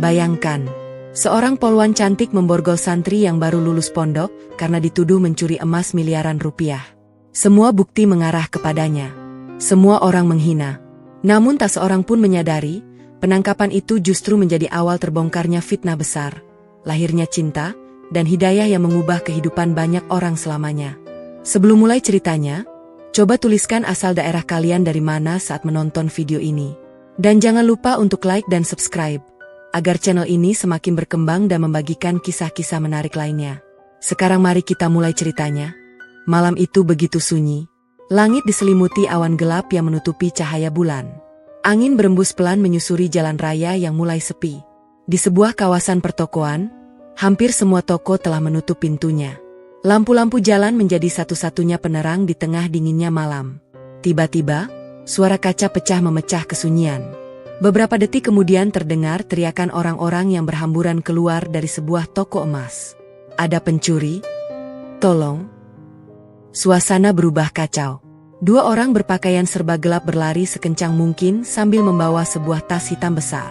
Bayangkan, seorang poluan cantik memborgol santri yang baru lulus pondok karena dituduh mencuri emas miliaran rupiah. Semua bukti mengarah kepadanya. Semua orang menghina. Namun tak seorang pun menyadari, penangkapan itu justru menjadi awal terbongkarnya fitnah besar, lahirnya cinta, dan hidayah yang mengubah kehidupan banyak orang selamanya. Sebelum mulai ceritanya, coba tuliskan asal daerah kalian dari mana saat menonton video ini. Dan jangan lupa untuk like dan subscribe, agar channel ini semakin berkembang dan membagikan kisah-kisah menarik lainnya. Sekarang mari kita mulai ceritanya. Malam itu begitu sunyi. Langit diselimuti awan gelap yang menutupi cahaya bulan. Angin berembus pelan menyusuri jalan raya yang mulai sepi. Di sebuah kawasan pertokoan, hampir semua toko telah menutup pintunya. Lampu-lampu jalan menjadi satu-satunya penerang di tengah dinginnya malam. Tiba-tiba, suara kaca pecah memecah kesunyian. Beberapa detik kemudian terdengar teriakan orang-orang yang berhamburan keluar dari sebuah toko emas. Ada pencuri? Tolong! Suasana berubah kacau. Dua orang berpakaian serba gelap berlari sekencang mungkin sambil membawa sebuah tas hitam besar.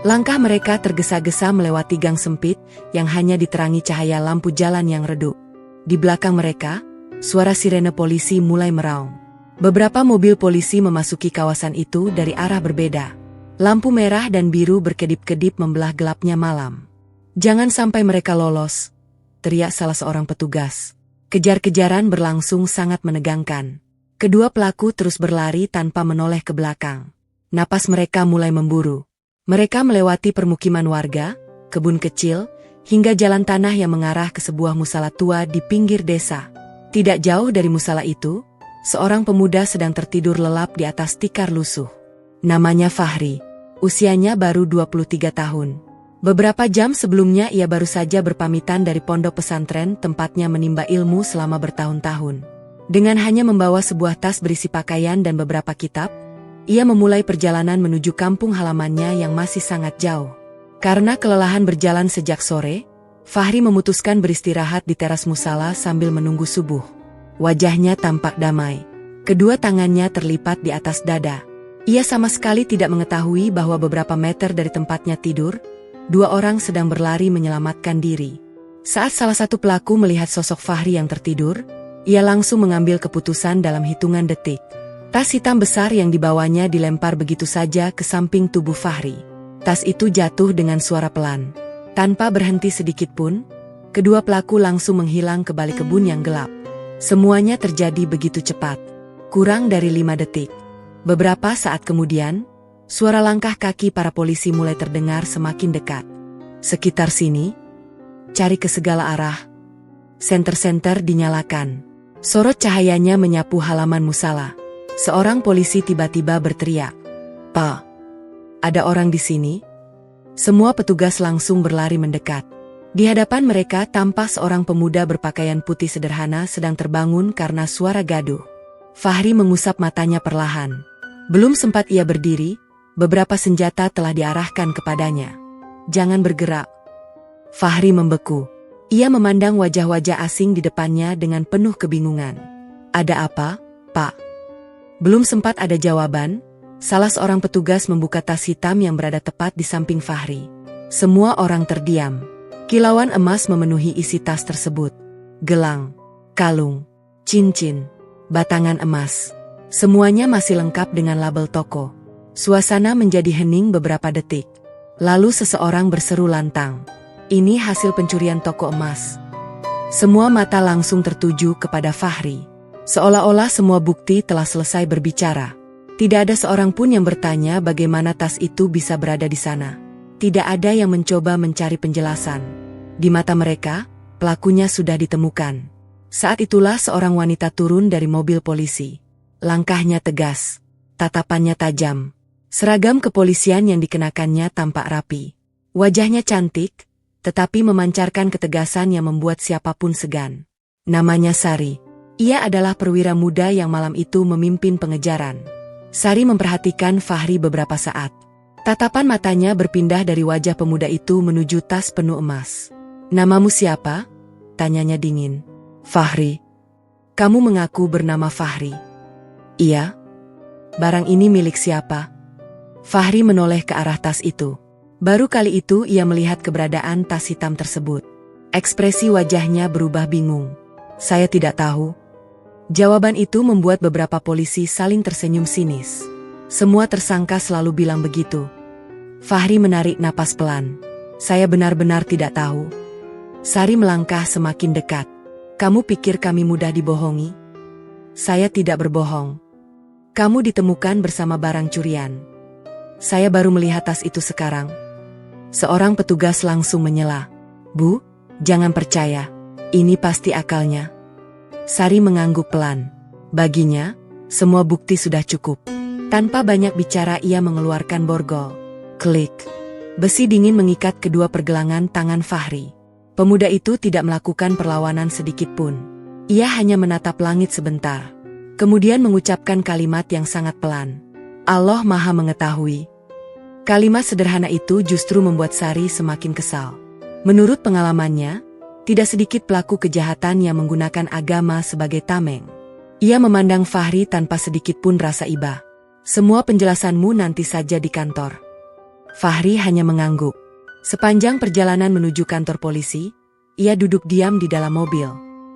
Langkah mereka tergesa-gesa melewati gang sempit yang hanya diterangi cahaya lampu jalan yang redup. Di belakang mereka, suara sirene polisi mulai meraung. Beberapa mobil polisi memasuki kawasan itu dari arah berbeda. Lampu merah dan biru berkedip-kedip membelah gelapnya malam. "Jangan sampai mereka lolos," teriak salah seorang petugas. Kejar-kejaran berlangsung sangat menegangkan. Kedua pelaku terus berlari tanpa menoleh ke belakang. Napas mereka mulai memburu. Mereka melewati permukiman warga, kebun kecil, hingga jalan tanah yang mengarah ke sebuah musala tua di pinggir desa. Tidak jauh dari musala itu, seorang pemuda sedang tertidur lelap di atas tikar lusuh. Namanya Fahri. Usianya baru 23 tahun. Beberapa jam sebelumnya ia baru saja berpamitan dari pondok pesantren tempatnya menimba ilmu selama bertahun-tahun. Dengan hanya membawa sebuah tas berisi pakaian dan beberapa kitab, ia memulai perjalanan menuju kampung halamannya yang masih sangat jauh. Karena kelelahan berjalan sejak sore, Fahri memutuskan beristirahat di teras musala sambil menunggu subuh. Wajahnya tampak damai. Kedua tangannya terlipat di atas dada. Ia sama sekali tidak mengetahui bahwa beberapa meter dari tempatnya tidur, dua orang sedang berlari menyelamatkan diri. Saat salah satu pelaku melihat sosok Fahri yang tertidur, ia langsung mengambil keputusan dalam hitungan detik. Tas hitam besar yang dibawanya dilempar begitu saja ke samping tubuh Fahri. Tas itu jatuh dengan suara pelan. Tanpa berhenti sedikit pun, kedua pelaku langsung menghilang ke balik kebun yang gelap. Semuanya terjadi begitu cepat. Kurang dari 5 detik. Beberapa saat kemudian, suara langkah kaki para polisi mulai terdengar semakin dekat. Sekitar sini, cari ke segala arah. Senter-senter dinyalakan. Sorot cahayanya menyapu halaman musala. Seorang polisi tiba-tiba berteriak, "Pak, ada orang di sini?" Semua petugas langsung berlari mendekat. Di hadapan mereka tampak seorang pemuda berpakaian putih sederhana sedang terbangun karena suara gaduh. Fahri mengusap matanya perlahan. Belum sempat ia berdiri, beberapa senjata telah diarahkan kepadanya. "Jangan bergerak." Fahri membeku. Ia memandang wajah-wajah asing di depannya dengan penuh kebingungan. "Ada apa, Pak?" Belum sempat ada jawaban, salah seorang petugas membuka tas hitam yang berada tepat di samping Fahri. Semua orang terdiam. Kilauan emas memenuhi isi tas tersebut. Gelang, kalung, cincin, batangan emas. Semuanya masih lengkap dengan label toko. Suasana menjadi hening beberapa detik. Lalu seseorang berseru lantang, "Ini hasil pencurian toko emas." Semua mata langsung tertuju kepada Fahri. Seolah-olah semua bukti telah selesai berbicara. Tidak ada seorang pun yang bertanya bagaimana tas itu bisa berada di sana. Tidak ada yang mencoba mencari penjelasan. Di mata mereka, pelakunya sudah ditemukan. Saat itulah seorang wanita turun dari mobil polisi. Langkahnya tegas, tatapannya tajam. Seragam kepolisian yang dikenakannya tampak rapi. Wajahnya cantik, tetapi memancarkan ketegasan yang membuat siapapun segan. Namanya Sari. Ia adalah perwira muda yang malam itu memimpin pengejaran. Sari memperhatikan Fahri beberapa saat. Tatapan matanya berpindah dari wajah pemuda itu menuju tas penuh emas. "Namamu siapa?" tanyanya dingin. "Fahri." "Kamu mengaku bernama Fahri?" "Iya." "Barang ini milik siapa?" Fahri menoleh ke arah tas itu. Baru kali itu ia melihat keberadaan tas hitam tersebut. Ekspresi wajahnya berubah bingung. "Saya tidak tahu." Jawaban itu membuat beberapa polisi saling tersenyum sinis. Semua tersangka selalu bilang begitu. Fahri menarik napas pelan. "Saya benar-benar tidak tahu." Sari melangkah semakin dekat. "Kamu pikir kami mudah dibohongi?" "Saya tidak berbohong. Kamu ditemukan bersama barang curian." "Saya baru melihat tas itu sekarang." Seorang petugas langsung menyela. "Bu, jangan percaya. Ini pasti akalnya." Sari mengangguk pelan. Baginya, semua bukti sudah cukup. Tanpa banyak bicara ia mengeluarkan borgol. Klik. Besi dingin mengikat kedua pergelangan tangan Fahri. Pemuda itu tidak melakukan perlawanan sedikit pun. Ia hanya menatap langit sebentar. Kemudian mengucapkan kalimat yang sangat pelan. "Allah Maha Mengetahui." Kalimat sederhana itu justru membuat Sari semakin kesal. Menurut pengalamannya, tidak sedikit pelaku kejahatan yang menggunakan agama sebagai tameng. Ia memandang Fahri tanpa sedikit pun rasa iba. "Semua penjelasanmu nanti saja di kantor." Fahri hanya mengangguk. Sepanjang perjalanan menuju kantor polisi, ia duduk diam di dalam mobil.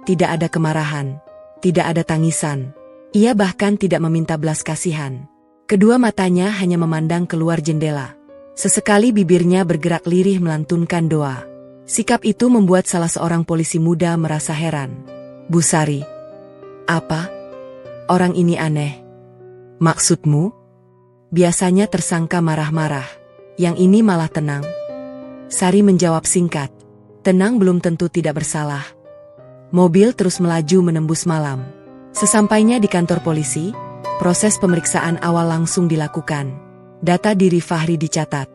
Tidak ada kemarahan, tidak ada tangisan. Ia bahkan tidak meminta belas kasihan. Kedua matanya hanya memandang keluar jendela. Sesekali bibirnya bergerak lirih melantunkan doa. Sikap itu membuat salah seorang polisi muda merasa heran. "Bu Sari, apa? Orang ini aneh. Maksudmu?" Biasanya tersangka marah-marah. Yang ini malah tenang. Sari menjawab singkat. Tenang belum tentu tidak bersalah. Mobil terus melaju menembus malam. Sesampainya di kantor polisi, proses pemeriksaan awal langsung dilakukan. Data diri Fahri dicatat.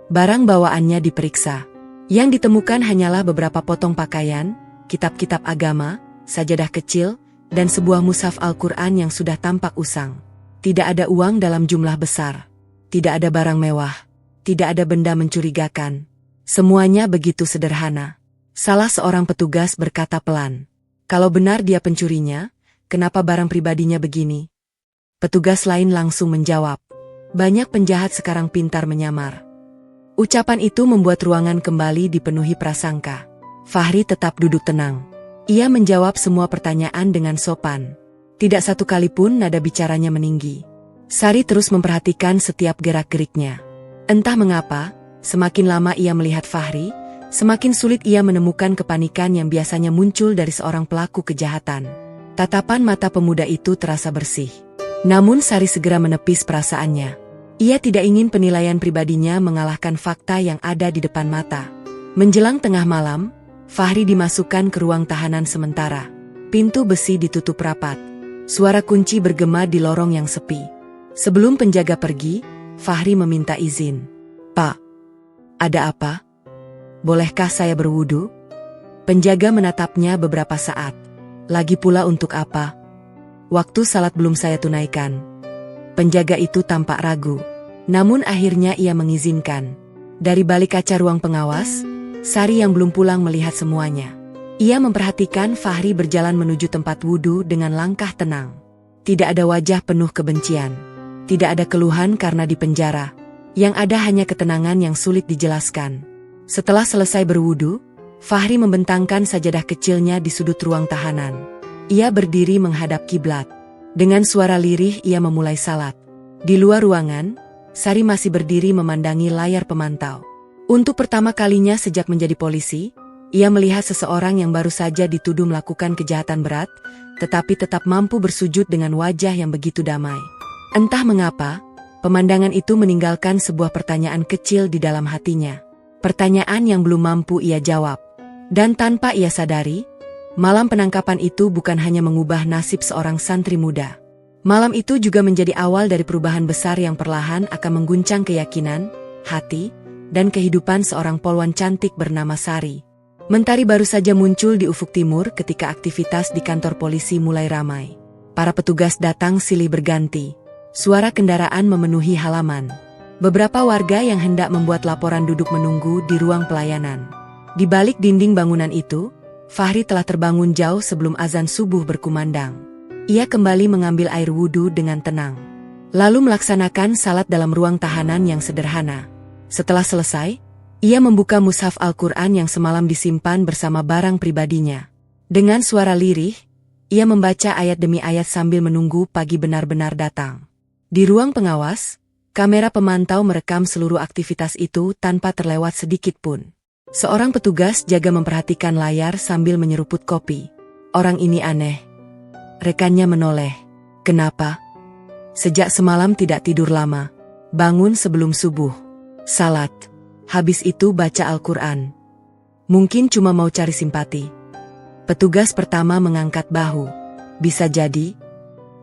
Barang bawaannya diperiksa. Yang ditemukan hanyalah beberapa potong pakaian, kitab-kitab agama, sajadah kecil, dan sebuah mushaf Al-Quran yang sudah tampak usang. Tidak ada uang dalam jumlah besar. Tidak ada barang mewah. Tidak ada benda mencurigakan. Semuanya begitu sederhana. Salah seorang petugas berkata pelan. "Kalau benar dia pencurinya, kenapa barang pribadinya begini?" Petugas lain langsung menjawab. "Banyak penjahat sekarang pintar menyamar." Ucapan itu membuat ruangan kembali dipenuhi prasangka. Fahri tetap duduk tenang. Ia menjawab semua pertanyaan dengan sopan. Tidak satu kali pun nada bicaranya meninggi. Sari terus memperhatikan setiap gerak-geriknya. Entah mengapa, semakin lama ia melihat Fahri, semakin sulit ia menemukan kepanikan yang biasanya muncul dari seorang pelaku kejahatan. Tatapan mata pemuda itu terasa bersih. Namun Sari segera menepis perasaannya. Ia tidak ingin penilaian pribadinya mengalahkan fakta yang ada di depan mata. Menjelang tengah malam, Fahri dimasukkan ke ruang tahanan sementara. Pintu besi ditutup rapat. Suara kunci bergema di lorong yang sepi. Sebelum penjaga pergi, Fahri meminta izin. "Pak, ada apa? Bolehkah saya berwudu?" Penjaga menatapnya beberapa saat. "Lagi pula untuk apa? Waktu salat belum saya tunaikan." Penjaga itu tampak ragu. Namun akhirnya ia mengizinkan. Dari balik kaca ruang pengawas, Sari yang belum pulang melihat semuanya. Ia memperhatikan Fahri berjalan menuju tempat wudu dengan langkah tenang. Tidak ada wajah penuh kebencian. Tidak ada keluhan karena dipenjara. Yang ada hanya ketenangan yang sulit dijelaskan. Setelah selesai berwudu, Fahri membentangkan sajadah kecilnya di sudut ruang tahanan. Ia berdiri menghadap kiblat. Dengan suara lirih ia memulai salat. Di luar ruangan, Sari masih berdiri memandangi layar pemantau. Untuk pertama kalinya sejak menjadi polisi, ia melihat seseorang yang baru saja dituduh melakukan kejahatan berat, tetapi tetap mampu bersujud dengan wajah yang begitu damai. Entah mengapa, pemandangan itu meninggalkan sebuah pertanyaan kecil di dalam hatinya. Pertanyaan yang belum mampu ia jawab. Dan tanpa ia sadari, malam penangkapan itu bukan hanya mengubah nasib seorang santri muda. Malam itu juga menjadi awal dari perubahan besar yang perlahan akan mengguncang keyakinan, hati, dan kehidupan seorang polwan cantik bernama Sari. Mentari baru saja muncul di ufuk timur ketika aktivitas di kantor polisi mulai ramai. Para petugas datang silih berganti. Suara kendaraan memenuhi halaman. Beberapa warga yang hendak membuat laporan duduk menunggu di ruang pelayanan. Di balik dinding bangunan itu, Fahri telah terbangun jauh sebelum azan subuh berkumandang. Ia kembali mengambil air wudhu dengan tenang. Lalu melaksanakan salat dalam ruang tahanan yang sederhana. Setelah selesai, ia membuka mushaf Al-Quran yang semalam disimpan bersama barang pribadinya. Dengan suara lirih, ia membaca ayat demi ayat sambil menunggu pagi benar-benar datang. Di ruang pengawas, kamera pemantau merekam seluruh aktivitas itu tanpa terlewat sedikit pun. Seorang petugas jaga memperhatikan layar sambil menyeruput kopi. Orang ini aneh. Rekannya menoleh. Kenapa? Sejak semalam tidak tidur lama. Bangun sebelum subuh. Salat. Habis itu baca Al-Quran. Mungkin cuma mau cari simpati. Petugas pertama mengangkat bahu. Bisa jadi.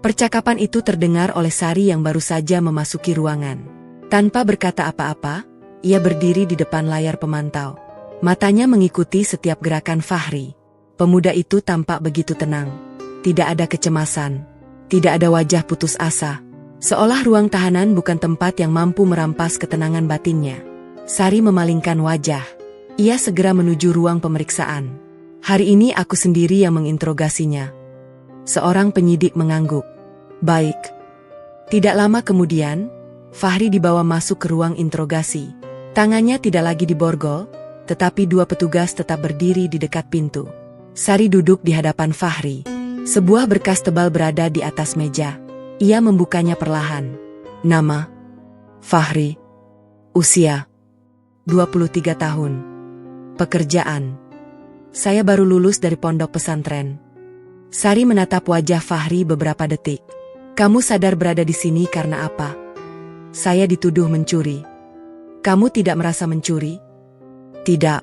Percakapan itu terdengar oleh Sari yang baru saja memasuki ruangan. Tanpa berkata apa-apa, ia berdiri di depan layar pemantau. Matanya mengikuti setiap gerakan Fahri. Pemuda itu tampak begitu tenang. Tidak ada kecemasan. Tidak ada wajah putus asa. Seolah ruang tahanan bukan tempat yang mampu merampas ketenangan batinnya. Sari memalingkan wajah. Ia segera menuju ruang pemeriksaan. Hari ini aku sendiri yang menginterogasinya. Seorang penyidik mengangguk. Baik. Tidak lama kemudian, Fahri dibawa masuk ke ruang interogasi. Tangannya tidak lagi diborgol, tetapi dua petugas tetap berdiri di dekat pintu. Sari duduk di hadapan Fahri. Sebuah berkas tebal berada di atas meja. Ia membukanya perlahan. Nama? Fahri. Usia? 23 tahun. Pekerjaan? Saya baru lulus dari pondok pesantren. Sari menatap wajah Fahri beberapa detik. Kamu sadar berada di sini karena apa? Saya dituduh mencuri. Kamu tidak merasa mencuri? Tidak.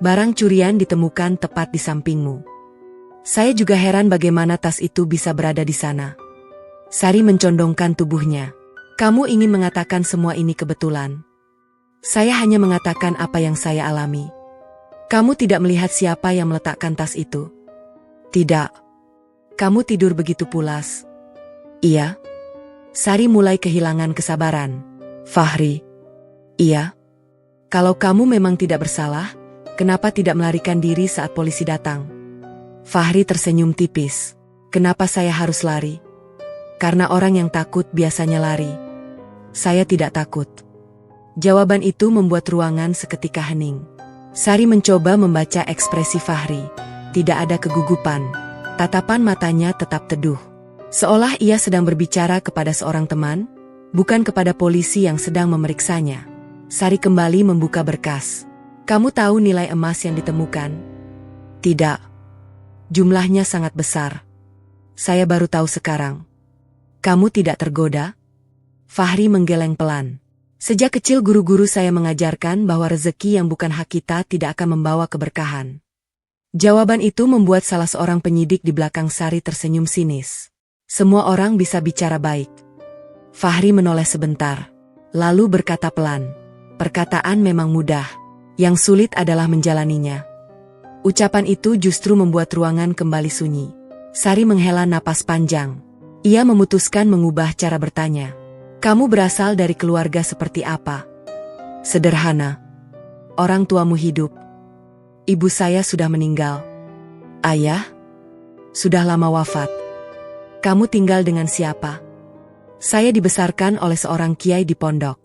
Barang curian ditemukan tepat di sampingmu. Saya juga heran bagaimana tas itu bisa berada di sana. Sari mencondongkan tubuhnya. Kamu ingin mengatakan semua ini kebetulan? Saya hanya mengatakan apa yang saya alami. Kamu tidak melihat siapa yang meletakkan tas itu? Tidak. Kamu tidur begitu pulas? Iya. Sari mulai kehilangan kesabaran. Fahri. Iya. Kalau kamu memang tidak bersalah, kenapa tidak melarikan diri saat polisi datang? Fahri tersenyum tipis. Kenapa saya harus lari? Karena orang yang takut biasanya lari. Saya tidak takut. Jawaban itu membuat ruangan seketika hening. Sari mencoba membaca ekspresi Fahri. Tidak ada kegugupan. Tatapan matanya tetap teduh. Seolah ia sedang berbicara kepada seorang teman, bukan kepada polisi yang sedang memeriksanya. Sari kembali membuka berkas. Kamu tahu nilai emas yang ditemukan? Tidak. Jumlahnya sangat besar. Saya baru tahu sekarang. Kamu tidak tergoda? Fahri menggeleng pelan. Sejak kecil guru-guru saya mengajarkan bahwa rezeki yang bukan hak kita tidak akan membawa keberkahan. Jawaban itu membuat salah seorang penyidik di belakang Sari tersenyum sinis. Semua orang bisa bicara baik. Fahri menoleh sebentar, lalu berkata pelan. Perkataan memang mudah, yang sulit adalah menjalaninya. Ucapan itu justru membuat ruangan kembali sunyi. Sari menghela napas panjang. Ia memutuskan mengubah cara bertanya. Kamu berasal dari keluarga seperti apa? Sederhana. Orang tuamu hidup. Ibu saya sudah meninggal. Ayah? Sudah lama wafat. Kamu tinggal dengan siapa? Saya dibesarkan oleh seorang kiai di pondok.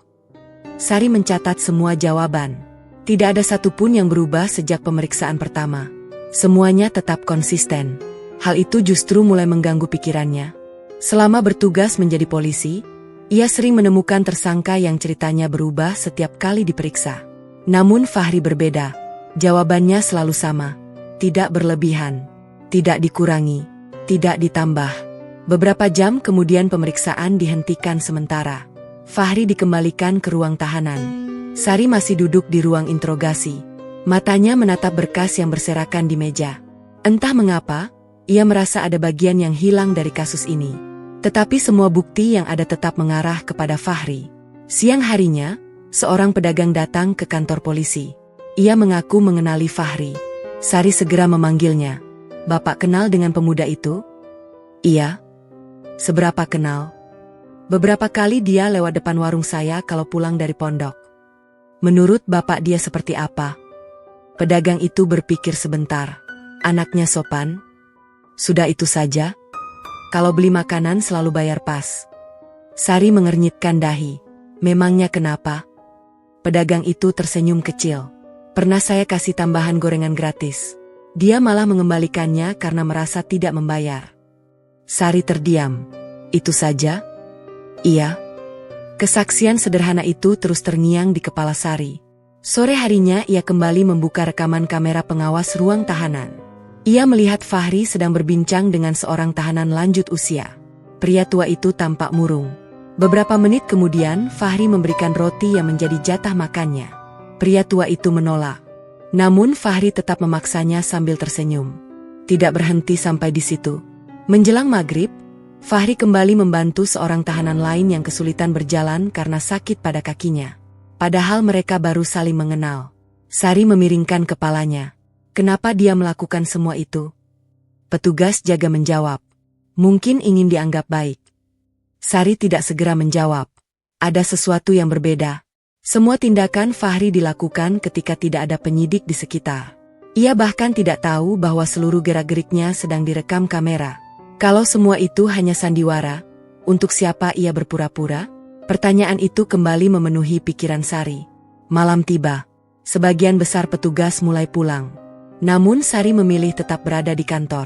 Sari mencatat semua jawaban. Tidak ada satupun yang berubah sejak pemeriksaan pertama. Semuanya tetap konsisten. Hal itu justru mulai mengganggu pikirannya. Selama bertugas menjadi polisi, ia sering menemukan tersangka yang ceritanya berubah setiap kali diperiksa. Namun Fahri berbeda. Jawabannya selalu sama. Tidak berlebihan. Tidak dikurangi. Tidak ditambah. Beberapa jam kemudian pemeriksaan dihentikan sementara. Fahri dikembalikan ke ruang tahanan. Sari masih duduk di ruang interogasi. Matanya menatap berkas yang berserakan di meja. Entah mengapa, ia merasa ada bagian yang hilang dari kasus ini. Tetapi semua bukti yang ada tetap mengarah kepada Fahri. Siang harinya, seorang pedagang datang ke kantor polisi. Ia mengaku mengenali Fahri. Sari segera memanggilnya. Bapak kenal dengan pemuda itu? Iya. Seberapa kenal? Beberapa kali dia lewat depan warung saya kalau pulang dari pondok. Menurut bapak dia seperti apa? Pedagang itu berpikir sebentar. Anaknya sopan? Sudah itu saja. Kalau beli makanan selalu bayar pas. Sari mengernyitkan dahi. Memangnya kenapa? Pedagang itu tersenyum kecil. Pernah saya kasih tambahan gorengan gratis. Dia malah mengembalikannya karena merasa tidak membayar. Sari terdiam. Itu saja? Iya. Kesaksian sederhana itu terus terngiang di kepala Sari. Sore harinya ia kembali membuka rekaman kamera pengawas ruang tahanan. Ia melihat Fahri sedang berbincang dengan seorang tahanan lanjut usia. Pria tua itu tampak murung. Beberapa menit kemudian Fahri memberikan roti yang menjadi jatah makannya. Pria tua itu menolak. Namun Fahri tetap memaksanya sambil tersenyum. Tidak berhenti sampai di situ. Menjelang maghrib, Fahri kembali membantu seorang tahanan lain yang kesulitan berjalan karena sakit pada kakinya. Padahal mereka baru saling mengenal. Sari memiringkan kepalanya. Kenapa dia melakukan semua itu? Petugas jaga menjawab. Mungkin ingin dianggap baik. Sari tidak segera menjawab. Ada sesuatu yang berbeda. Semua tindakan Fahri dilakukan ketika tidak ada penyidik di sekitar. Ia bahkan tidak tahu bahwa seluruh gerak-geriknya sedang direkam kamera. Kalau semua itu hanya sandiwara, untuk siapa ia berpura-pura? Pertanyaan itu kembali memenuhi pikiran Sari. Malam tiba. Sebagian besar petugas mulai pulang. Namun Sari memilih tetap berada di kantor.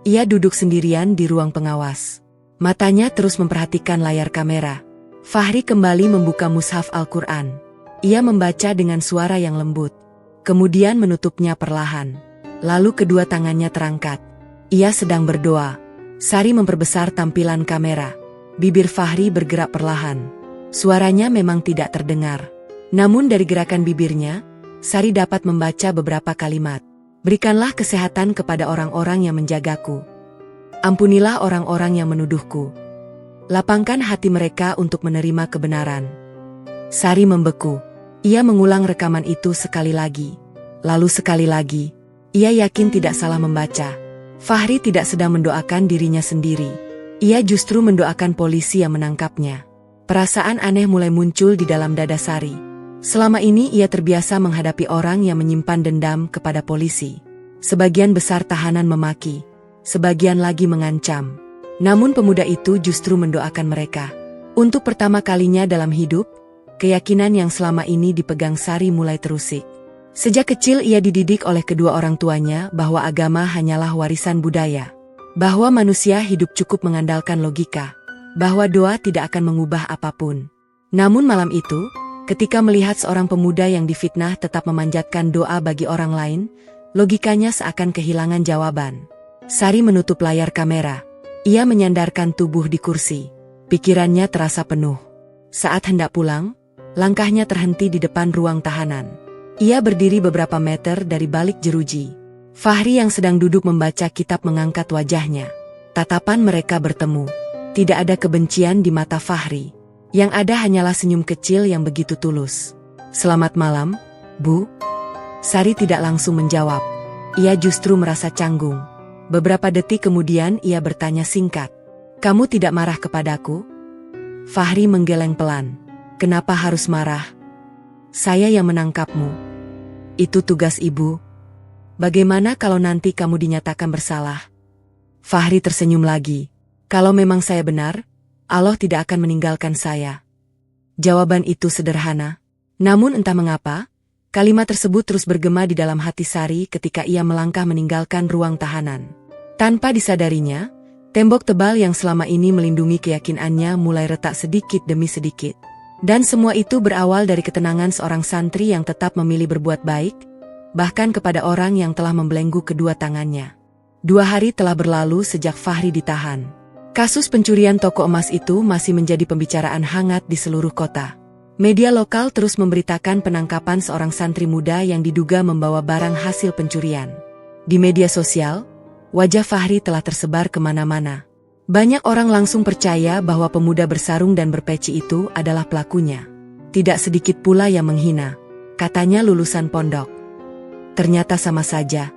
Ia duduk sendirian di ruang pengawas. Matanya terus memperhatikan layar kamera. Fahri kembali membuka mushaf Al-Quran. Ia membaca dengan suara yang lembut. Kemudian menutupnya perlahan. Lalu kedua tangannya terangkat. Ia sedang berdoa. Sari memperbesar tampilan kamera. Bibir Fahri bergerak perlahan. Suaranya memang tidak terdengar. Namun dari gerakan bibirnya, Sari dapat membaca beberapa kalimat. Berikanlah kesehatan kepada orang-orang yang menjagaku. Ampunilah orang-orang yang menuduhku. Lapangkan hati mereka untuk menerima kebenaran. Sari membeku. Ia mengulang rekaman itu sekali lagi. Lalu sekali lagi. Ia yakin tidak salah membaca. Fahri tidak sedang mendoakan dirinya sendiri. Ia justru mendoakan polisi yang menangkapnya. Perasaan aneh mulai muncul di dalam dada Sari. Selama ini ia terbiasa menghadapi orang yang menyimpan dendam kepada polisi. Sebagian besar tahanan memaki, sebagian lagi mengancam. Namun pemuda itu justru mendoakan mereka. Untuk pertama kalinya dalam hidup, keyakinan yang selama ini dipegang Sari mulai terusik. Sejak kecil ia dididik oleh kedua orang tuanya bahwa agama hanyalah warisan budaya. Bahwa manusia hidup cukup mengandalkan logika. Bahwa doa tidak akan mengubah apapun. Namun malam itu, ketika melihat seorang pemuda yang difitnah tetap memanjatkan doa bagi orang lain, logikanya seakan kehilangan jawaban. Sari menutup layar kamera. Ia menyandarkan tubuh di kursi. Pikirannya terasa penuh. Saat hendak pulang, langkahnya terhenti di depan ruang tahanan. Ia berdiri beberapa meter dari balik jeruji. Fahri yang sedang duduk membaca kitab mengangkat wajahnya. Tatapan mereka bertemu. Tidak ada kebencian di mata Fahri. Yang ada hanyalah senyum kecil yang begitu tulus. Selamat malam, Bu. Sari tidak langsung menjawab. Ia justru merasa canggung. Beberapa detik kemudian ia bertanya singkat. Kamu tidak marah kepadaku? Fahri menggeleng pelan. Kenapa harus marah? Saya yang menangkapmu. Itu tugas ibu. Bagaimana kalau nanti kamu dinyatakan bersalah? Fahri tersenyum lagi. Kalau memang saya benar, Allah tidak akan meninggalkan saya. Jawaban itu sederhana. Namun entah mengapa, kalimat tersebut terus bergema di dalam hati Sari ketika ia melangkah meninggalkan ruang tahanan. Tanpa disadarinya, tembok tebal yang selama ini melindungi keyakinannya mulai retak sedikit demi sedikit. Dan semua itu berawal dari ketenangan seorang santri yang tetap memilih berbuat baik, bahkan kepada orang yang telah membelenggu kedua tangannya. 2 hari telah berlalu sejak Fahri ditahan. Kasus pencurian toko emas itu masih menjadi pembicaraan hangat di seluruh kota. Media lokal terus memberitakan penangkapan seorang santri muda yang diduga membawa barang hasil pencurian. Di media sosial, wajah Fahri telah tersebar kemana-mana. Banyak orang langsung percaya bahwa pemuda bersarung dan berpeci itu adalah pelakunya. Tidak sedikit pula yang menghina. Katanya lulusan pondok. Ternyata sama saja.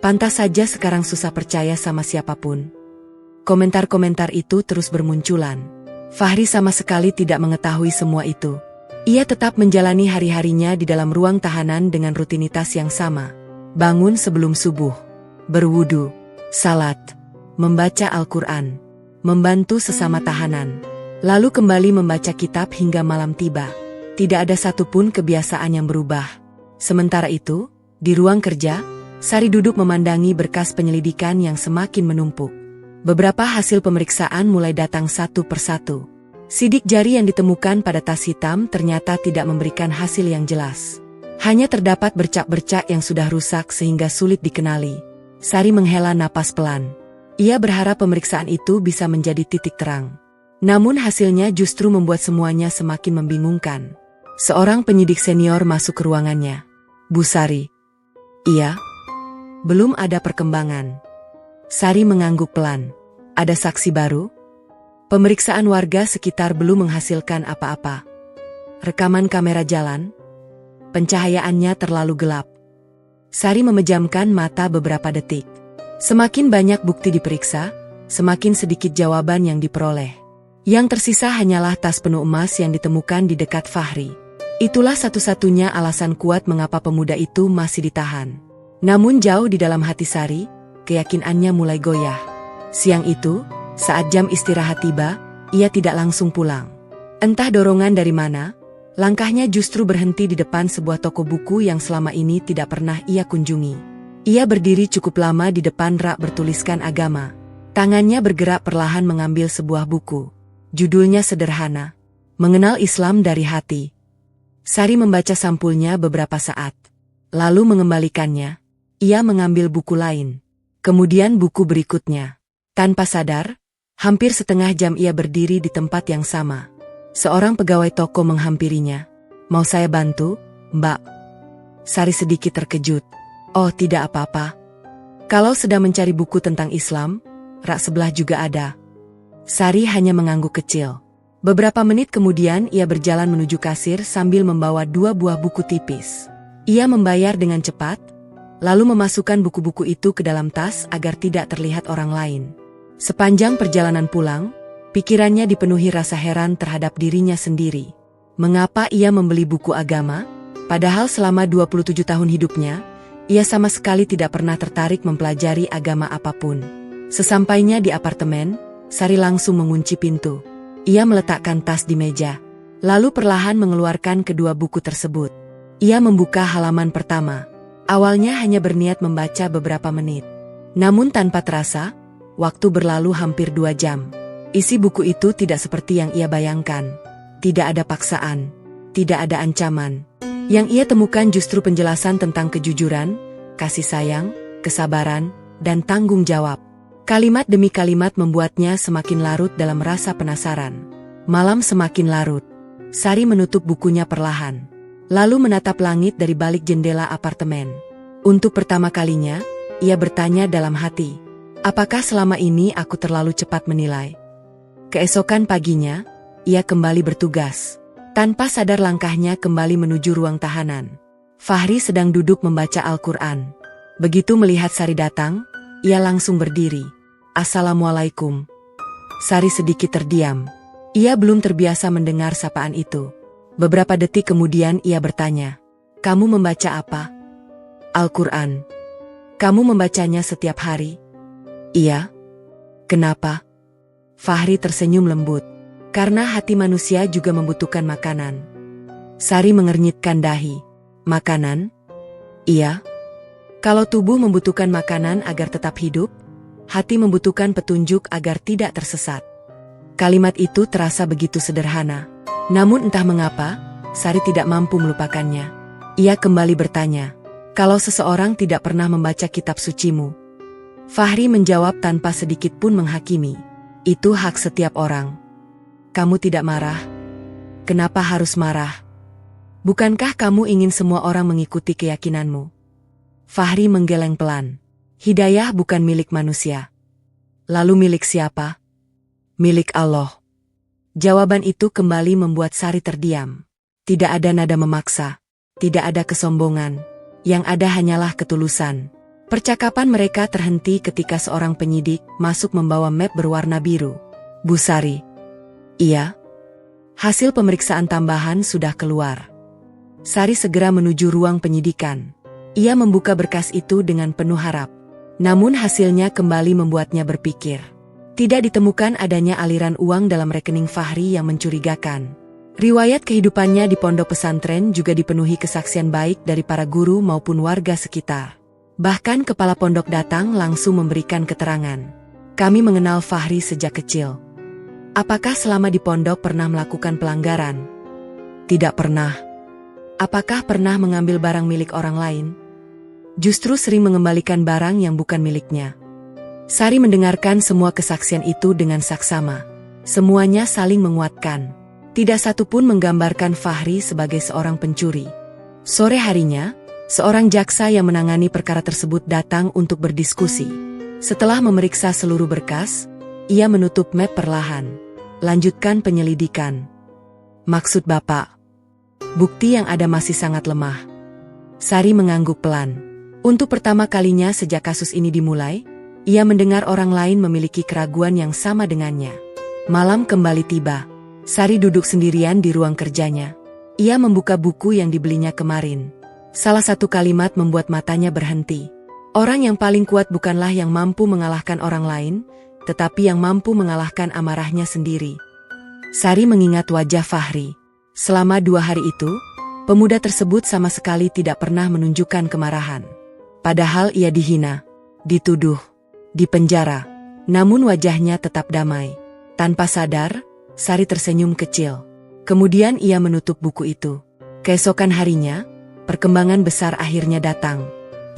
Pantas saja sekarang susah percaya sama siapapun. Komentar-komentar itu terus bermunculan. Fahri sama sekali tidak mengetahui semua itu. Ia tetap menjalani hari-harinya di dalam ruang tahanan dengan rutinitas yang sama. Bangun sebelum subuh, berwudu, salat, membaca Al-Quran, membantu sesama tahanan, lalu kembali membaca kitab hingga malam tiba. Tidak ada satupun kebiasaan yang berubah. Sementara itu, di ruang kerja, Sari duduk memandangi berkas penyelidikan yang semakin menumpuk. Beberapa hasil pemeriksaan mulai datang satu persatu. Sidik jari yang ditemukan pada tas hitam ternyata tidak memberikan hasil yang jelas. Hanya terdapat bercak-bercak yang sudah rusak sehingga sulit dikenali. Sari menghela napas pelan. Ia berharap pemeriksaan itu bisa menjadi titik terang. Namun hasilnya justru membuat semuanya semakin membingungkan. Seorang penyidik senior masuk ke ruangannya. Bu Sari. Iya. Belum ada perkembangan. Sari mengangguk pelan. Ada saksi baru? Pemeriksaan warga sekitar belum menghasilkan apa-apa. Rekaman kamera jalan? Pencahayaannya terlalu gelap. Sari memejamkan mata beberapa detik. Semakin banyak bukti diperiksa, semakin sedikit jawaban yang diperoleh. Yang tersisa hanyalah tas penuh emas yang ditemukan di dekat Fahri. Itulah satu-satunya alasan kuat mengapa pemuda itu masih ditahan. Namun jauh di dalam hati Sari, keyakinannya mulai goyah. Siang itu, saat jam istirahat tiba, ia tidak langsung pulang. Entah dorongan dari mana, langkahnya justru berhenti di depan sebuah toko buku yang selama ini tidak pernah ia kunjungi. Ia berdiri cukup lama di depan rak bertuliskan agama. Tangannya bergerak perlahan mengambil sebuah buku. Judulnya sederhana, Mengenal Islam dari Hati. Sari membaca sampulnya beberapa saat. Lalu mengembalikannya. Ia mengambil buku lain. Kemudian buku berikutnya. Tanpa sadar, hampir setengah jam ia berdiri di tempat yang sama. Seorang pegawai toko menghampirinya. Mau saya bantu, Mbak? Sari sedikit terkejut. Oh, tidak apa-apa. Kalau sedang mencari buku tentang Islam, rak sebelah juga ada. Sari hanya mengangguk kecil. Beberapa menit kemudian ia berjalan menuju kasir sambil membawa 2 buah buku tipis. Ia membayar dengan cepat, lalu memasukkan buku-buku itu ke dalam tas agar tidak terlihat orang lain. Sepanjang perjalanan pulang, pikirannya dipenuhi rasa heran terhadap dirinya sendiri. Mengapa ia membeli buku agama? Padahal selama 27 tahun hidupnya, ia sama sekali tidak pernah tertarik mempelajari agama apapun. Sesampainya di apartemen, Sari langsung mengunci pintu. Ia meletakkan tas di meja, lalu perlahan mengeluarkan kedua buku tersebut. Ia membuka halaman pertama. Awalnya hanya berniat membaca beberapa menit. Namun tanpa terasa, waktu berlalu hampir 2 jam. Isi buku itu tidak seperti yang ia bayangkan. Tidak ada paksaan, tidak ada ancaman. Yang ia temukan justru penjelasan tentang kejujuran, kasih sayang, kesabaran, dan tanggung jawab. Kalimat demi kalimat membuatnya semakin larut dalam rasa penasaran. Malam semakin larut. Sari menutup bukunya perlahan. Lalu menatap langit dari balik jendela apartemen. Untuk pertama kalinya, ia bertanya dalam hati, apakah selama ini aku terlalu cepat menilai? Keesokan paginya, ia kembali bertugas. Tanpa sadar langkahnya kembali menuju ruang tahanan. Fahri sedang duduk membaca Al-Quran. Begitu melihat Sari datang, ia langsung berdiri. Assalamualaikum. Sari sedikit terdiam. Ia belum terbiasa mendengar sapaan itu. Beberapa detik kemudian ia bertanya, kamu membaca apa? Al-Quran. Kamu membacanya setiap hari? Iya. Kenapa? Fahri tersenyum lembut. Karena hati manusia juga membutuhkan makanan. Sari mengernyitkan dahi. Makanan? Iya. Kalau tubuh membutuhkan makanan agar tetap hidup, hati membutuhkan petunjuk agar tidak tersesat. Kalimat itu terasa begitu sederhana. Namun entah mengapa, Sari tidak mampu melupakannya. Ia kembali bertanya, kalau seseorang tidak pernah membaca kitab sucimu? Fahri menjawab tanpa sedikit pun menghakimi. Itu hak setiap orang. Kamu tidak marah? Kenapa harus marah? Bukankah kamu ingin semua orang mengikuti keyakinanmu? Fahri menggeleng pelan. Hidayah bukan milik manusia. Lalu milik siapa? Milik Allah. Jawaban itu kembali membuat Sari terdiam. Tidak ada nada memaksa. Tidak ada kesombongan. Yang ada hanyalah ketulusan. Percakapan mereka terhenti ketika seorang penyidik masuk membawa map berwarna biru. Bu Sari. Iya. Hasil pemeriksaan tambahan sudah keluar. Sari segera menuju ruang penyidikan. Ia membuka berkas itu dengan penuh harap. Namun hasilnya kembali membuatnya berpikir. Tidak ditemukan adanya aliran uang dalam rekening Fahri yang mencurigakan. Riwayat kehidupannya di pondok pesantren juga dipenuhi kesaksian baik dari para guru maupun warga sekitar. Bahkan kepala pondok datang langsung memberikan keterangan. Kami mengenal Fahri sejak kecil. Apakah selama di pondok pernah melakukan pelanggaran? Tidak pernah. Apakah pernah mengambil barang milik orang lain? Justru sering mengembalikan barang yang bukan miliknya. Sari mendengarkan semua kesaksian itu dengan saksama. Semuanya saling menguatkan. Tidak satu pun menggambarkan Fahri sebagai seorang pencuri. Sore harinya, seorang jaksa yang menangani perkara tersebut datang untuk berdiskusi. Setelah memeriksa seluruh berkas, ia menutup map perlahan. Lanjutkan penyelidikan. Maksud Bapak? Bukti yang ada masih sangat lemah. Sari mengangguk pelan. Untuk pertama kalinya sejak kasus ini dimulai, ia mendengar orang lain memiliki keraguan yang sama dengannya. Malam kembali tiba. Sari duduk sendirian di ruang kerjanya. Ia membuka buku yang dibelinya kemarin. Salah satu kalimat membuat matanya berhenti. Orang yang paling kuat bukanlah yang mampu mengalahkan orang lain, tetapi yang mampu mengalahkan amarahnya sendiri. Sari mengingat wajah Fahri. Selama 2 hari itu, pemuda tersebut sama sekali tidak pernah menunjukkan kemarahan. Padahal ia dihina, dituduh, dipenjara. Namun wajahnya tetap damai. Tanpa sadar, Sari tersenyum kecil. Kemudian ia menutup buku itu. Keesokan harinya, perkembangan besar akhirnya datang.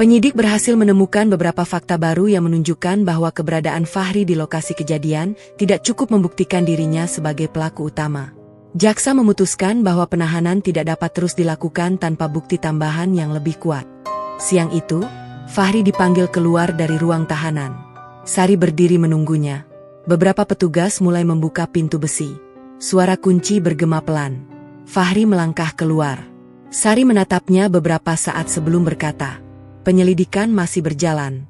Penyidik berhasil menemukan beberapa fakta baru yang menunjukkan bahwa keberadaan Fahri di lokasi kejadian tidak cukup membuktikan dirinya sebagai pelaku utama. Jaksa memutuskan bahwa penahanan tidak dapat terus dilakukan tanpa bukti tambahan yang lebih kuat. Siang itu, Fahri dipanggil keluar dari ruang tahanan. Sari berdiri menunggunya. Beberapa petugas mulai membuka pintu besi. Suara kunci bergema pelan. Fahri melangkah keluar. Sari menatapnya beberapa saat sebelum berkata, "Penyelidikan masih berjalan."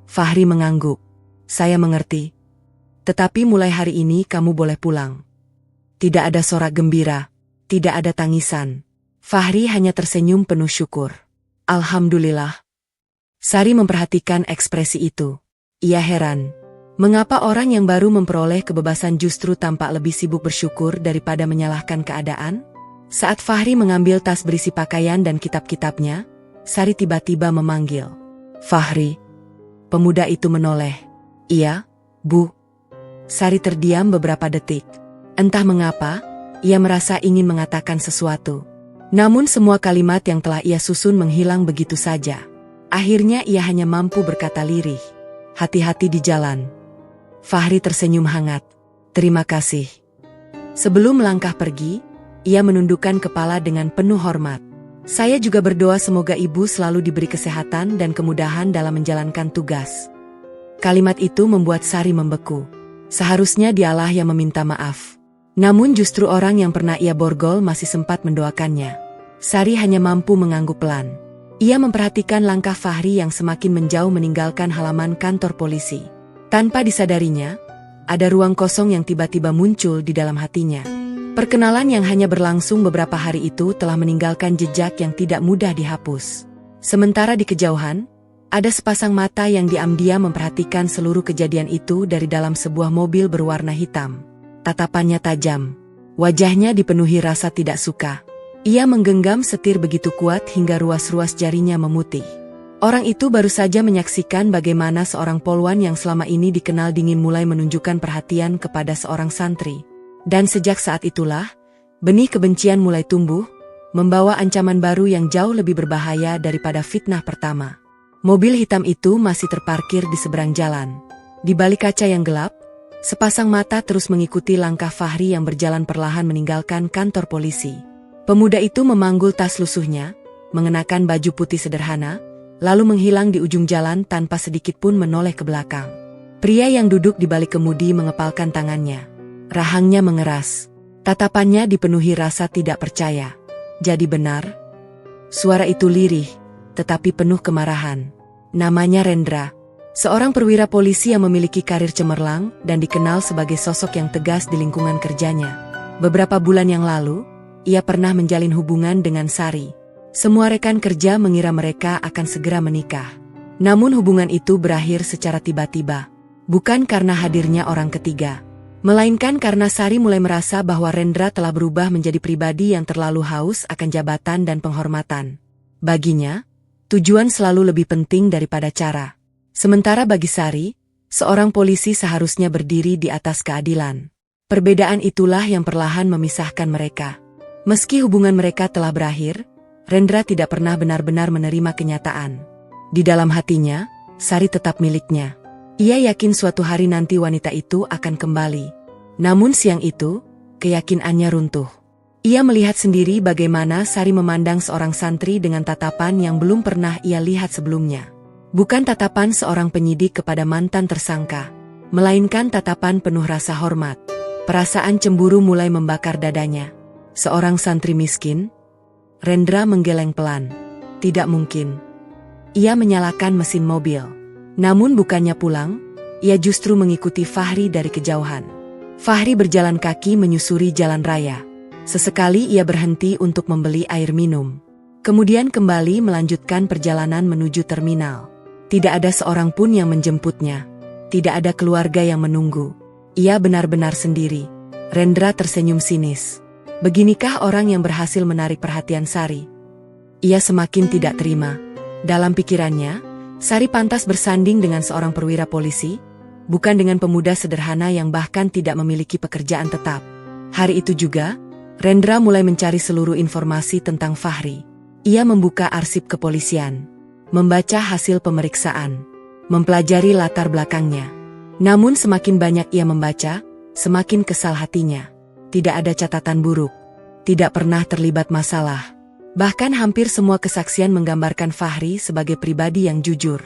Fahri mengangguk. "Saya mengerti. Tetapi mulai hari ini kamu boleh pulang." Tidak ada sorak gembira. Tidak ada tangisan. Fahri hanya tersenyum penuh syukur. "Alhamdulillah." Sari memperhatikan ekspresi itu. Ia heran. Mengapa orang yang baru memperoleh kebebasan justru tampak lebih sibuk bersyukur daripada menyalahkan keadaan? Saat Fahri mengambil tas berisi pakaian dan kitab-kitabnya, Sari tiba-tiba memanggil, "Fahri." Pemuda itu menoleh. "Iya, Bu." Sari terdiam beberapa detik. Entah mengapa, ia merasa ingin mengatakan sesuatu. Namun semua kalimat yang telah ia susun menghilang begitu saja. Akhirnya ia hanya mampu berkata lirih, "Hati-hati di jalan." Fahri tersenyum hangat. "Terima kasih." Sebelum melangkah pergi, ia menundukkan kepala dengan penuh hormat. "Saya juga berdoa semoga Ibu selalu diberi kesehatan dan kemudahan dalam menjalankan tugas." Kalimat itu membuat Sari membeku. Seharusnya dialah yang meminta maaf. Namun justru orang yang pernah ia borgol masih sempat mendoakannya. Sari hanya mampu mengangguk pelan. Ia memperhatikan langkah Fahri yang semakin menjauh meninggalkan halaman kantor polisi. Tanpa disadarinya, ada ruang kosong yang tiba-tiba muncul di dalam hatinya. Perkenalan yang hanya berlangsung beberapa hari itu telah meninggalkan jejak yang tidak mudah dihapus. Sementara di kejauhan, ada sepasang mata yang diam-diam memperhatikan seluruh kejadian itu dari dalam sebuah mobil berwarna hitam. Tatapannya tajam. Wajahnya dipenuhi rasa tidak suka. Ia menggenggam setir begitu kuat hingga ruas-ruas jarinya memutih. Orang itu baru saja menyaksikan bagaimana seorang polwan yang selama ini dikenal dingin mulai menunjukkan perhatian kepada seorang santri. Dan sejak saat itulah, benih kebencian mulai tumbuh, membawa ancaman baru yang jauh lebih berbahaya daripada fitnah pertama. Mobil hitam itu masih terparkir di seberang jalan. Di balik kaca yang gelap, sepasang mata terus mengikuti langkah Fahri yang berjalan perlahan meninggalkan kantor polisi. Pemuda itu memanggul tas lusuhnya, mengenakan baju putih sederhana, lalu menghilang di ujung jalan tanpa sedikit pun menoleh ke belakang. Pria yang duduk di balik kemudi mengepalkan tangannya. Rahangnya mengeras. Tatapannya dipenuhi rasa tidak percaya. Jadi benar? Suara itu lirih, tetapi penuh kemarahan. Namanya Rendra. Seorang perwira polisi yang memiliki karir cemerlang dan dikenal sebagai sosok yang tegas di lingkungan kerjanya. Beberapa bulan yang lalu, ia pernah menjalin hubungan dengan Sari. Semua rekan kerja mengira mereka akan segera menikah. Namun hubungan itu berakhir secara tiba-tiba. Bukan karena hadirnya orang ketiga. Melainkan karena Sari mulai merasa bahwa Rendra telah berubah menjadi pribadi yang terlalu haus akan jabatan dan penghormatan. Baginya, tujuan selalu lebih penting daripada cara. Sementara bagi Sari, seorang polisi seharusnya berdiri di atas keadilan. Perbedaan itulah yang perlahan memisahkan mereka. Meski hubungan mereka telah berakhir, Rendra tidak pernah benar-benar menerima kenyataan. Di dalam hatinya, Sari tetap miliknya. Ia yakin suatu hari nanti wanita itu akan kembali. Namun siang itu, keyakinannya runtuh. Ia melihat sendiri bagaimana Sari memandang seorang santri dengan tatapan yang belum pernah ia lihat sebelumnya. Bukan tatapan seorang penyidik kepada mantan tersangka, melainkan tatapan penuh rasa hormat. Perasaan cemburu mulai membakar dadanya. Seorang santri miskin? Rendra menggeleng pelan. Tidak mungkin. Ia menyalakan mesin mobil. Namun bukannya pulang, ia justru mengikuti Fahri dari kejauhan. Fahri berjalan kaki menyusuri jalan raya. Sesekali ia berhenti untuk membeli air minum. Kemudian kembali melanjutkan perjalanan menuju terminal. Tidak ada seorang pun yang menjemputnya. Tidak ada keluarga yang menunggu. Ia benar-benar sendiri. Rendra tersenyum sinis. Beginikah orang yang berhasil menarik perhatian Sari? Ia semakin tidak terima. Dalam pikirannya, Sari pantas bersanding dengan seorang perwira polisi, bukan dengan pemuda sederhana yang bahkan tidak memiliki pekerjaan tetap. Hari itu juga, Rendra mulai mencari seluruh informasi tentang Fahri. Ia membuka arsip kepolisian, membaca hasil pemeriksaan, mempelajari latar belakangnya. Namun semakin banyak ia membaca, semakin kesal hatinya. Tidak ada catatan buruk, tidak pernah terlibat masalah. Bahkan hampir semua kesaksian menggambarkan Fahri sebagai pribadi yang jujur.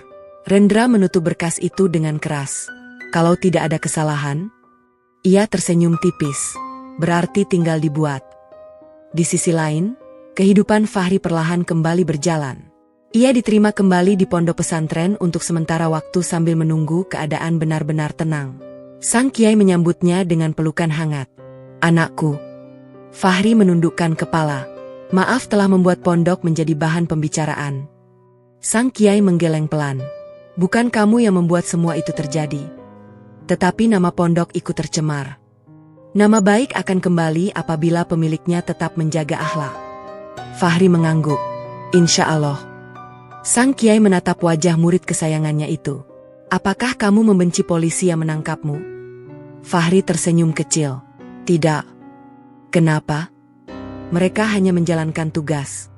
Rendra menutup berkas itu dengan keras. Kalau tidak ada kesalahan, ia tersenyum tipis. Berarti tinggal dibuat. Di sisi lain, kehidupan Fahri perlahan kembali berjalan. Ia diterima kembali di pondok pesantren untuk sementara waktu sambil menunggu keadaan benar-benar tenang. Sang kiai menyambutnya dengan pelukan hangat. "Anakku." Fahri menundukkan kepala. Maaf telah membuat pondok menjadi bahan pembicaraan. Sang kiai menggeleng pelan. Bukan kamu yang membuat semua itu terjadi. Tetapi nama pondok ikut tercemar. Nama baik akan kembali apabila pemiliknya tetap menjaga akhlak. Fahri mengangguk. Insya Allah. Sang kiai menatap wajah murid kesayangannya itu. Apakah kamu membenci polisi yang menangkapmu? Fahri tersenyum kecil. Tidak. Kenapa? Mereka hanya menjalankan tugas.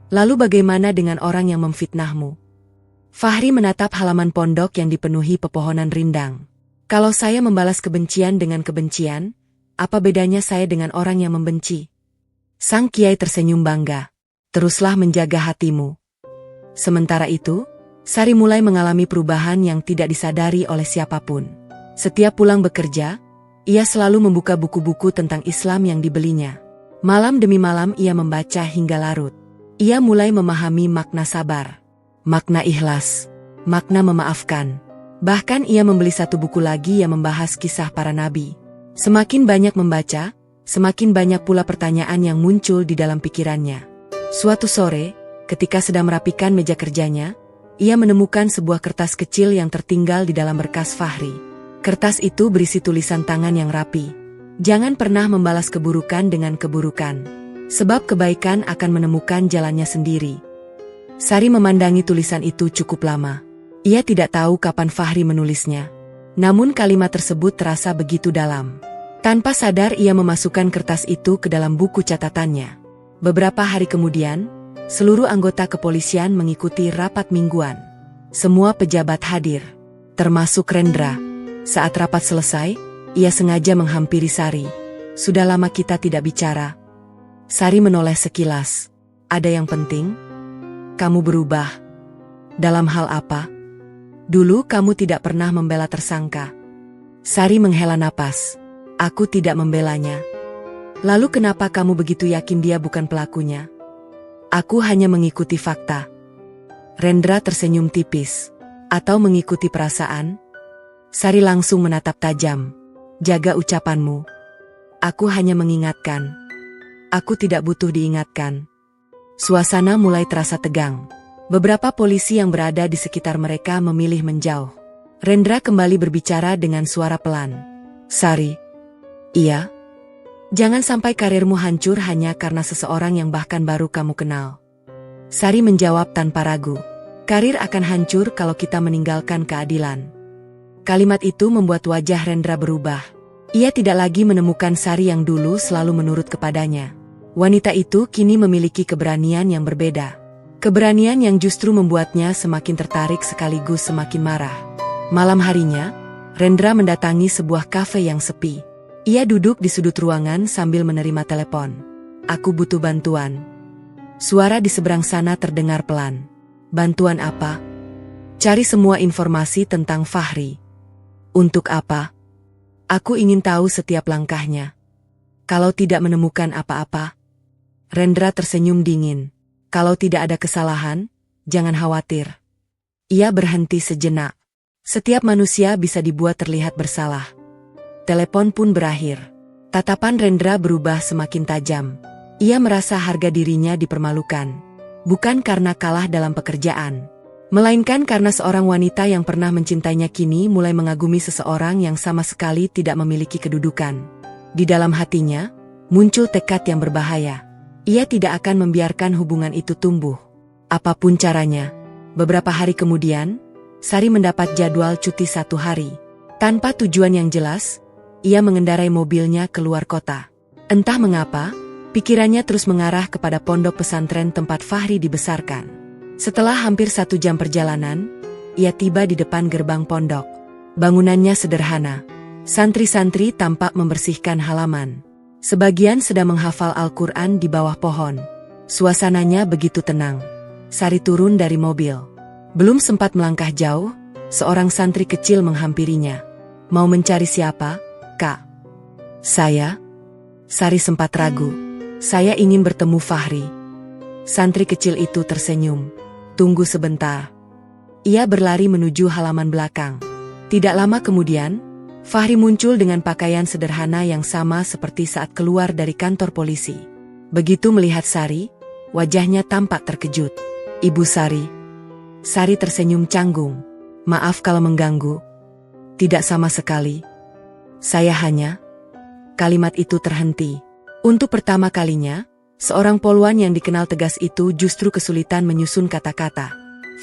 Lalu bagaimana dengan orang yang memfitnahmu? Fahri menatap halaman pondok yang dipenuhi pepohonan rindang. Kalau saya membalas kebencian dengan kebencian, apa bedanya saya dengan orang yang membenci? Sang kiai tersenyum bangga. Teruslah menjaga hatimu. Sementara itu, Sari mulai mengalami perubahan yang tidak disadari oleh siapapun. Setiap pulang bekerja, ia selalu membuka buku-buku tentang Islam yang dibelinya. Malam demi malam ia membaca hingga larut. Ia mulai memahami makna sabar, makna ikhlas, makna memaafkan. Bahkan ia membeli satu buku lagi yang membahas kisah para nabi. Semakin banyak membaca, semakin banyak pula pertanyaan yang muncul di dalam pikirannya. Suatu sore, ketika sedang merapikan meja kerjanya, ia menemukan sebuah kertas kecil yang tertinggal di dalam berkas Fahri. Kertas itu berisi tulisan tangan yang rapi. Jangan pernah membalas keburukan dengan keburukan, sebab kebaikan akan menemukan jalannya sendiri. Sari memandangi tulisan itu cukup lama. Ia tidak tahu kapan Fahri menulisnya. Namun kalimat tersebut terasa begitu dalam. Tanpa sadar ia memasukkan kertas itu ke dalam buku catatannya. Beberapa hari kemudian, seluruh anggota kepolisian mengikuti rapat mingguan. Semua pejabat hadir, termasuk Rendra. Saat rapat selesai, ia sengaja menghampiri Sari. Sudah lama kita tidak bicara. Sari menoleh sekilas. Ada yang penting? Kamu berubah. Dalam hal apa? Dulu kamu tidak pernah membela tersangka. Sari menghela napas. Aku tidak membelanya. Lalu kenapa kamu begitu yakin dia bukan pelakunya? Aku hanya mengikuti fakta. Rendra tersenyum tipis. Atau mengikuti perasaan? Sari langsung menatap tajam. Jaga ucapanmu. Aku hanya mengingatkan. Aku tidak butuh diingatkan. Suasana mulai terasa tegang. Beberapa polisi yang berada di sekitar mereka memilih menjauh. Rendra kembali berbicara dengan suara pelan. Sari, Iya. Jangan sampai karirmu hancur hanya karena seseorang yang bahkan baru kamu kenal. Sari menjawab tanpa ragu. Karir akan hancur kalau kita meninggalkan keadilan. Kalimat itu membuat wajah Rendra berubah. Ia tidak lagi menemukan Sari yang dulu selalu menurut kepadanya. Wanita itu kini memiliki keberanian yang berbeda. Keberanian yang justru membuatnya semakin tertarik sekaligus semakin marah. Malam harinya, Rendra mendatangi sebuah kafe yang sepi. Ia duduk di sudut ruangan sambil menerima telepon. Aku butuh bantuan. Suara di seberang sana terdengar pelan. Bantuan apa? Cari semua informasi tentang Fahri. Untuk apa? Aku ingin tahu setiap langkahnya. Kalau tidak menemukan apa-apa. Rendra tersenyum dingin. Kalau tidak ada kesalahan, jangan khawatir. Ia berhenti sejenak. Setiap manusia bisa dibuat terlihat bersalah. Telepon pun berakhir. Tatapan Rendra berubah semakin tajam. Ia merasa harga dirinya dipermalukan. Bukan karena kalah dalam pekerjaan, melainkan karena seorang wanita yang pernah mencintainya kini mulai mengagumi seseorang yang sama sekali tidak memiliki kedudukan. Di dalam hatinya, muncul tekad yang berbahaya. Ia tidak akan membiarkan hubungan itu tumbuh. Apapun caranya. Beberapa hari kemudian, Sari mendapat jadwal cuti 1 hari. Tanpa tujuan yang jelas, ia mengendarai mobilnya keluar kota. Entah mengapa, pikirannya terus mengarah kepada pondok pesantren tempat Fahri dibesarkan. Setelah hampir 1 jam perjalanan, ia tiba di depan gerbang pondok. Bangunannya sederhana. Santri-santri tampak membersihkan halaman. Sebagian sedang menghafal Al-Quran di bawah pohon. Suasananya begitu tenang. Sari turun dari mobil. Belum sempat melangkah jauh, seorang santri kecil menghampirinya. Mau mencari siapa, Kak? Saya? Sari sempat ragu. Saya ingin bertemu Fahri. Santri kecil itu tersenyum. Tunggu sebentar. Ia berlari menuju halaman belakang. Tidak lama kemudian, Fahri muncul dengan pakaian sederhana yang sama seperti saat keluar dari kantor polisi. Begitu melihat Sari, wajahnya tampak terkejut. Ibu Sari. Sari tersenyum canggung. Maaf kalau mengganggu. Tidak sama sekali. Saya hanya... Kalimat itu terhenti. Untuk pertama kalinya, seorang poluan yang dikenal tegas itu justru kesulitan menyusun kata-kata.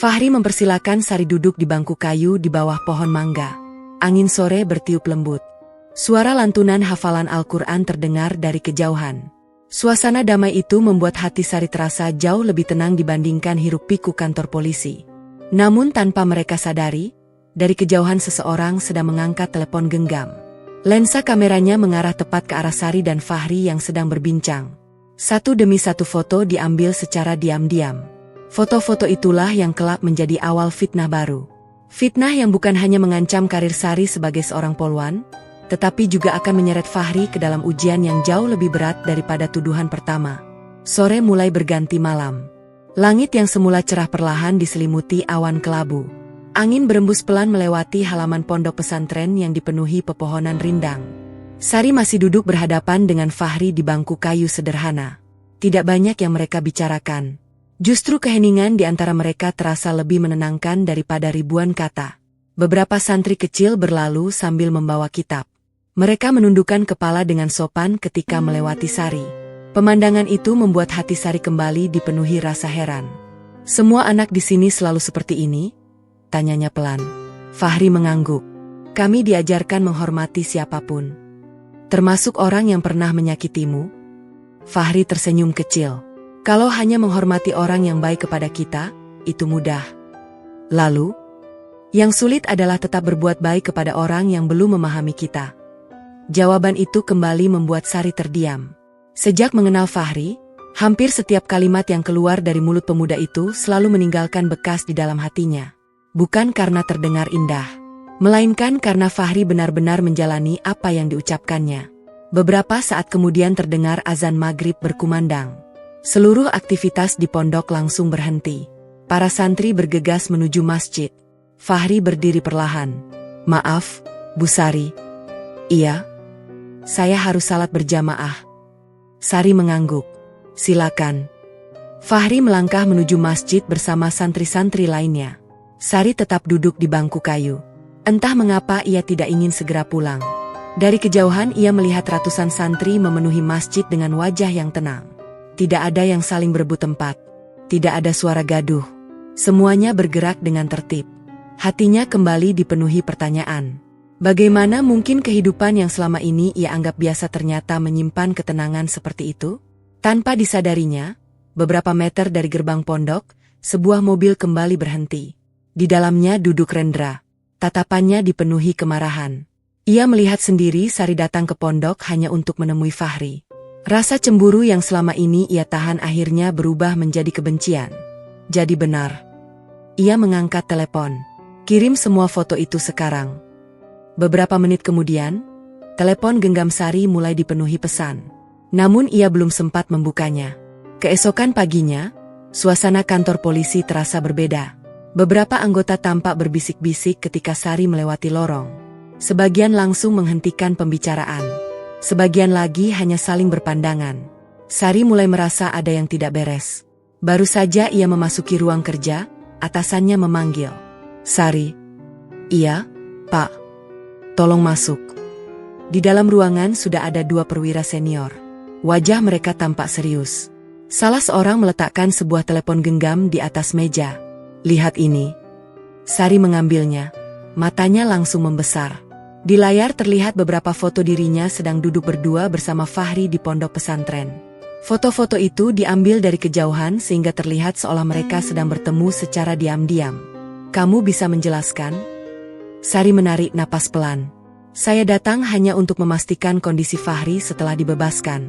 Fahri mempersilakan Sari duduk di bangku kayu di bawah pohon mangga. Angin sore bertiup lembut. Suara lantunan hafalan Al-Quran terdengar dari kejauhan. Suasana damai itu membuat hati Sari terasa jauh lebih tenang dibandingkan hiruk-pikuk kantor polisi. Namun tanpa mereka sadari, dari kejauhan seseorang sedang mengangkat telepon genggam. Lensa kameranya mengarah tepat ke arah Sari dan Fahri yang sedang berbincang. Satu demi satu foto diambil secara diam-diam. Foto-foto itulah yang kelak menjadi awal fitnah baru. Fitnah yang bukan hanya mengancam karir Sari sebagai seorang poluan, tetapi juga akan menyeret Fahri ke dalam ujian yang jauh lebih berat daripada tuduhan pertama. Sore mulai berganti malam. Langit yang semula cerah perlahan diselimuti awan kelabu. Angin berembus pelan melewati halaman pondok pesantren yang dipenuhi pepohonan rindang. Sari masih duduk berhadapan dengan Fahri di bangku kayu sederhana. Tidak banyak yang mereka bicarakan. Justru keheningan di antara mereka terasa lebih menenangkan daripada ribuan kata. Beberapa santri kecil berlalu sambil membawa kitab. Mereka menundukkan kepala dengan sopan ketika melewati Sari. Pemandangan itu membuat hati Sari kembali dipenuhi rasa heran. Semua anak di sini selalu seperti ini? Tanyanya pelan. Fahri mengangguk. Kami diajarkan menghormati siapapun. Termasuk orang yang pernah menyakitimu? Fahri tersenyum kecil. Kalau hanya menghormati orang yang baik kepada kita, itu mudah. Lalu, yang sulit adalah tetap berbuat baik kepada orang yang belum memahami kita. Jawaban itu kembali membuat Sari terdiam. Sejak mengenal Fahri, hampir setiap kalimat yang keluar dari mulut pemuda itu selalu meninggalkan bekas di dalam hatinya. Bukan karena terdengar indah, melainkan karena Fahri benar-benar menjalani apa yang diucapkannya. Beberapa saat kemudian terdengar azan maghrib berkumandang. Seluruh aktivitas di pondok langsung berhenti. Para santri bergegas menuju masjid. Fahri berdiri perlahan. Maaf, Bu Sari. Iya. Saya harus salat berjamaah. Sari mengangguk. Silakan. Fahri melangkah menuju masjid bersama santri-santri lainnya. Sari tetap duduk di bangku kayu. Entah mengapa ia tidak ingin segera pulang. Dari kejauhan ia melihat ratusan santri memenuhi masjid dengan wajah yang tenang. Tidak ada yang saling berebut tempat. Tidak ada suara gaduh. Semuanya bergerak dengan tertib. Hatinya kembali dipenuhi pertanyaan. Bagaimana mungkin kehidupan yang selama ini ia anggap biasa ternyata menyimpan ketenangan seperti itu? Tanpa disadarinya, beberapa meter dari gerbang pondok, sebuah mobil kembali berhenti. Di dalamnya duduk Rendra. Tatapannya dipenuhi kemarahan. Ia melihat sendiri Sari datang ke pondok hanya untuk menemui Fahri. Rasa cemburu yang selama ini ia tahan akhirnya berubah menjadi kebencian. Jadi benar. Ia mengangkat telepon. Kirim semua foto itu sekarang. Beberapa menit kemudian, telepon genggam Sari mulai dipenuhi pesan. Namun ia belum sempat membukanya. Keesokan paginya, suasana kantor polisi terasa berbeda. Beberapa anggota tampak berbisik-bisik ketika Sari melewati lorong. Sebagian langsung menghentikan pembicaraan. Sebagian lagi hanya saling berpandangan. Sari mulai merasa ada yang tidak beres. Baru saja ia memasuki ruang kerja, atasannya memanggil. Sari. Iya, Pak. Tolong masuk. Di dalam ruangan sudah ada dua perwira senior. Wajah mereka tampak serius. Salah seorang meletakkan sebuah telepon genggam di atas meja. Lihat ini. Sari mengambilnya. Matanya langsung membesar. Di layar terlihat beberapa foto dirinya sedang duduk berdua bersama Fahri di pondok pesantren. Foto-foto itu diambil dari kejauhan sehingga terlihat seolah mereka sedang bertemu secara diam-diam. Kamu bisa menjelaskan? Sari menarik napas pelan. Saya datang hanya untuk memastikan kondisi Fahri setelah dibebaskan.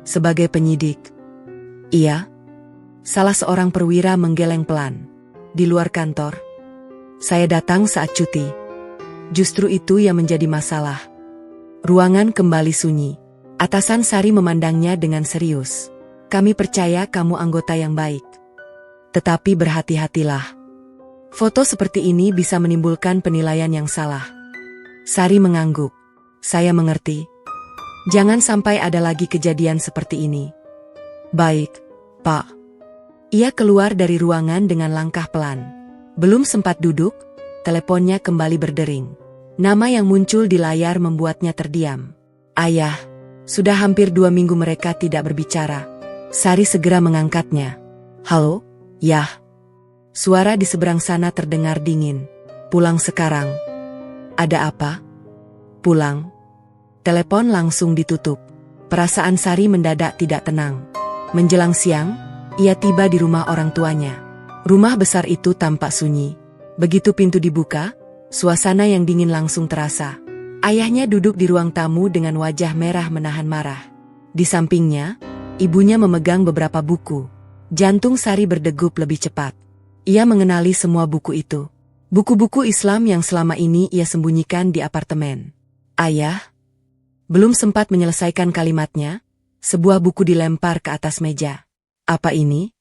Sebagai penyidik. Iya. Salah seorang perwira menggeleng pelan. Di luar kantor. Saya datang saat cuti. Justru itu yang menjadi masalah. Ruangan kembali sunyi. Atasan Sari memandangnya dengan serius. Kami percaya kamu anggota yang baik. Tetapi berhati-hatilah. Foto seperti ini bisa menimbulkan penilaian yang salah. Sari mengangguk. Saya mengerti. Jangan sampai ada lagi kejadian seperti ini. Baik, Pak. Ia keluar dari ruangan dengan langkah pelan. Belum sempat duduk, teleponnya kembali berdering. Nama yang muncul di layar membuatnya terdiam. Ayah, sudah hampir 2 minggu mereka tidak berbicara. Sari segera mengangkatnya. Halo, Yah. Suara di seberang sana terdengar dingin. Pulang sekarang. Ada apa? Pulang. Telepon langsung ditutup. Perasaan Sari mendadak tidak tenang. Menjelang siang, ia tiba di rumah orang tuanya. Rumah besar itu tampak sunyi. Begitu pintu dibuka, suasana yang dingin langsung terasa. Ayahnya duduk di ruang tamu dengan wajah merah menahan marah. Di sampingnya, ibunya memegang beberapa buku. Jantung Sari berdegup lebih cepat. Ia mengenali semua buku itu. Buku-buku Islam yang selama ini ia sembunyikan di apartemen. Ayah? Belum sempat menyelesaikan kalimatnya, sebuah buku dilempar ke atas meja. Apa ini?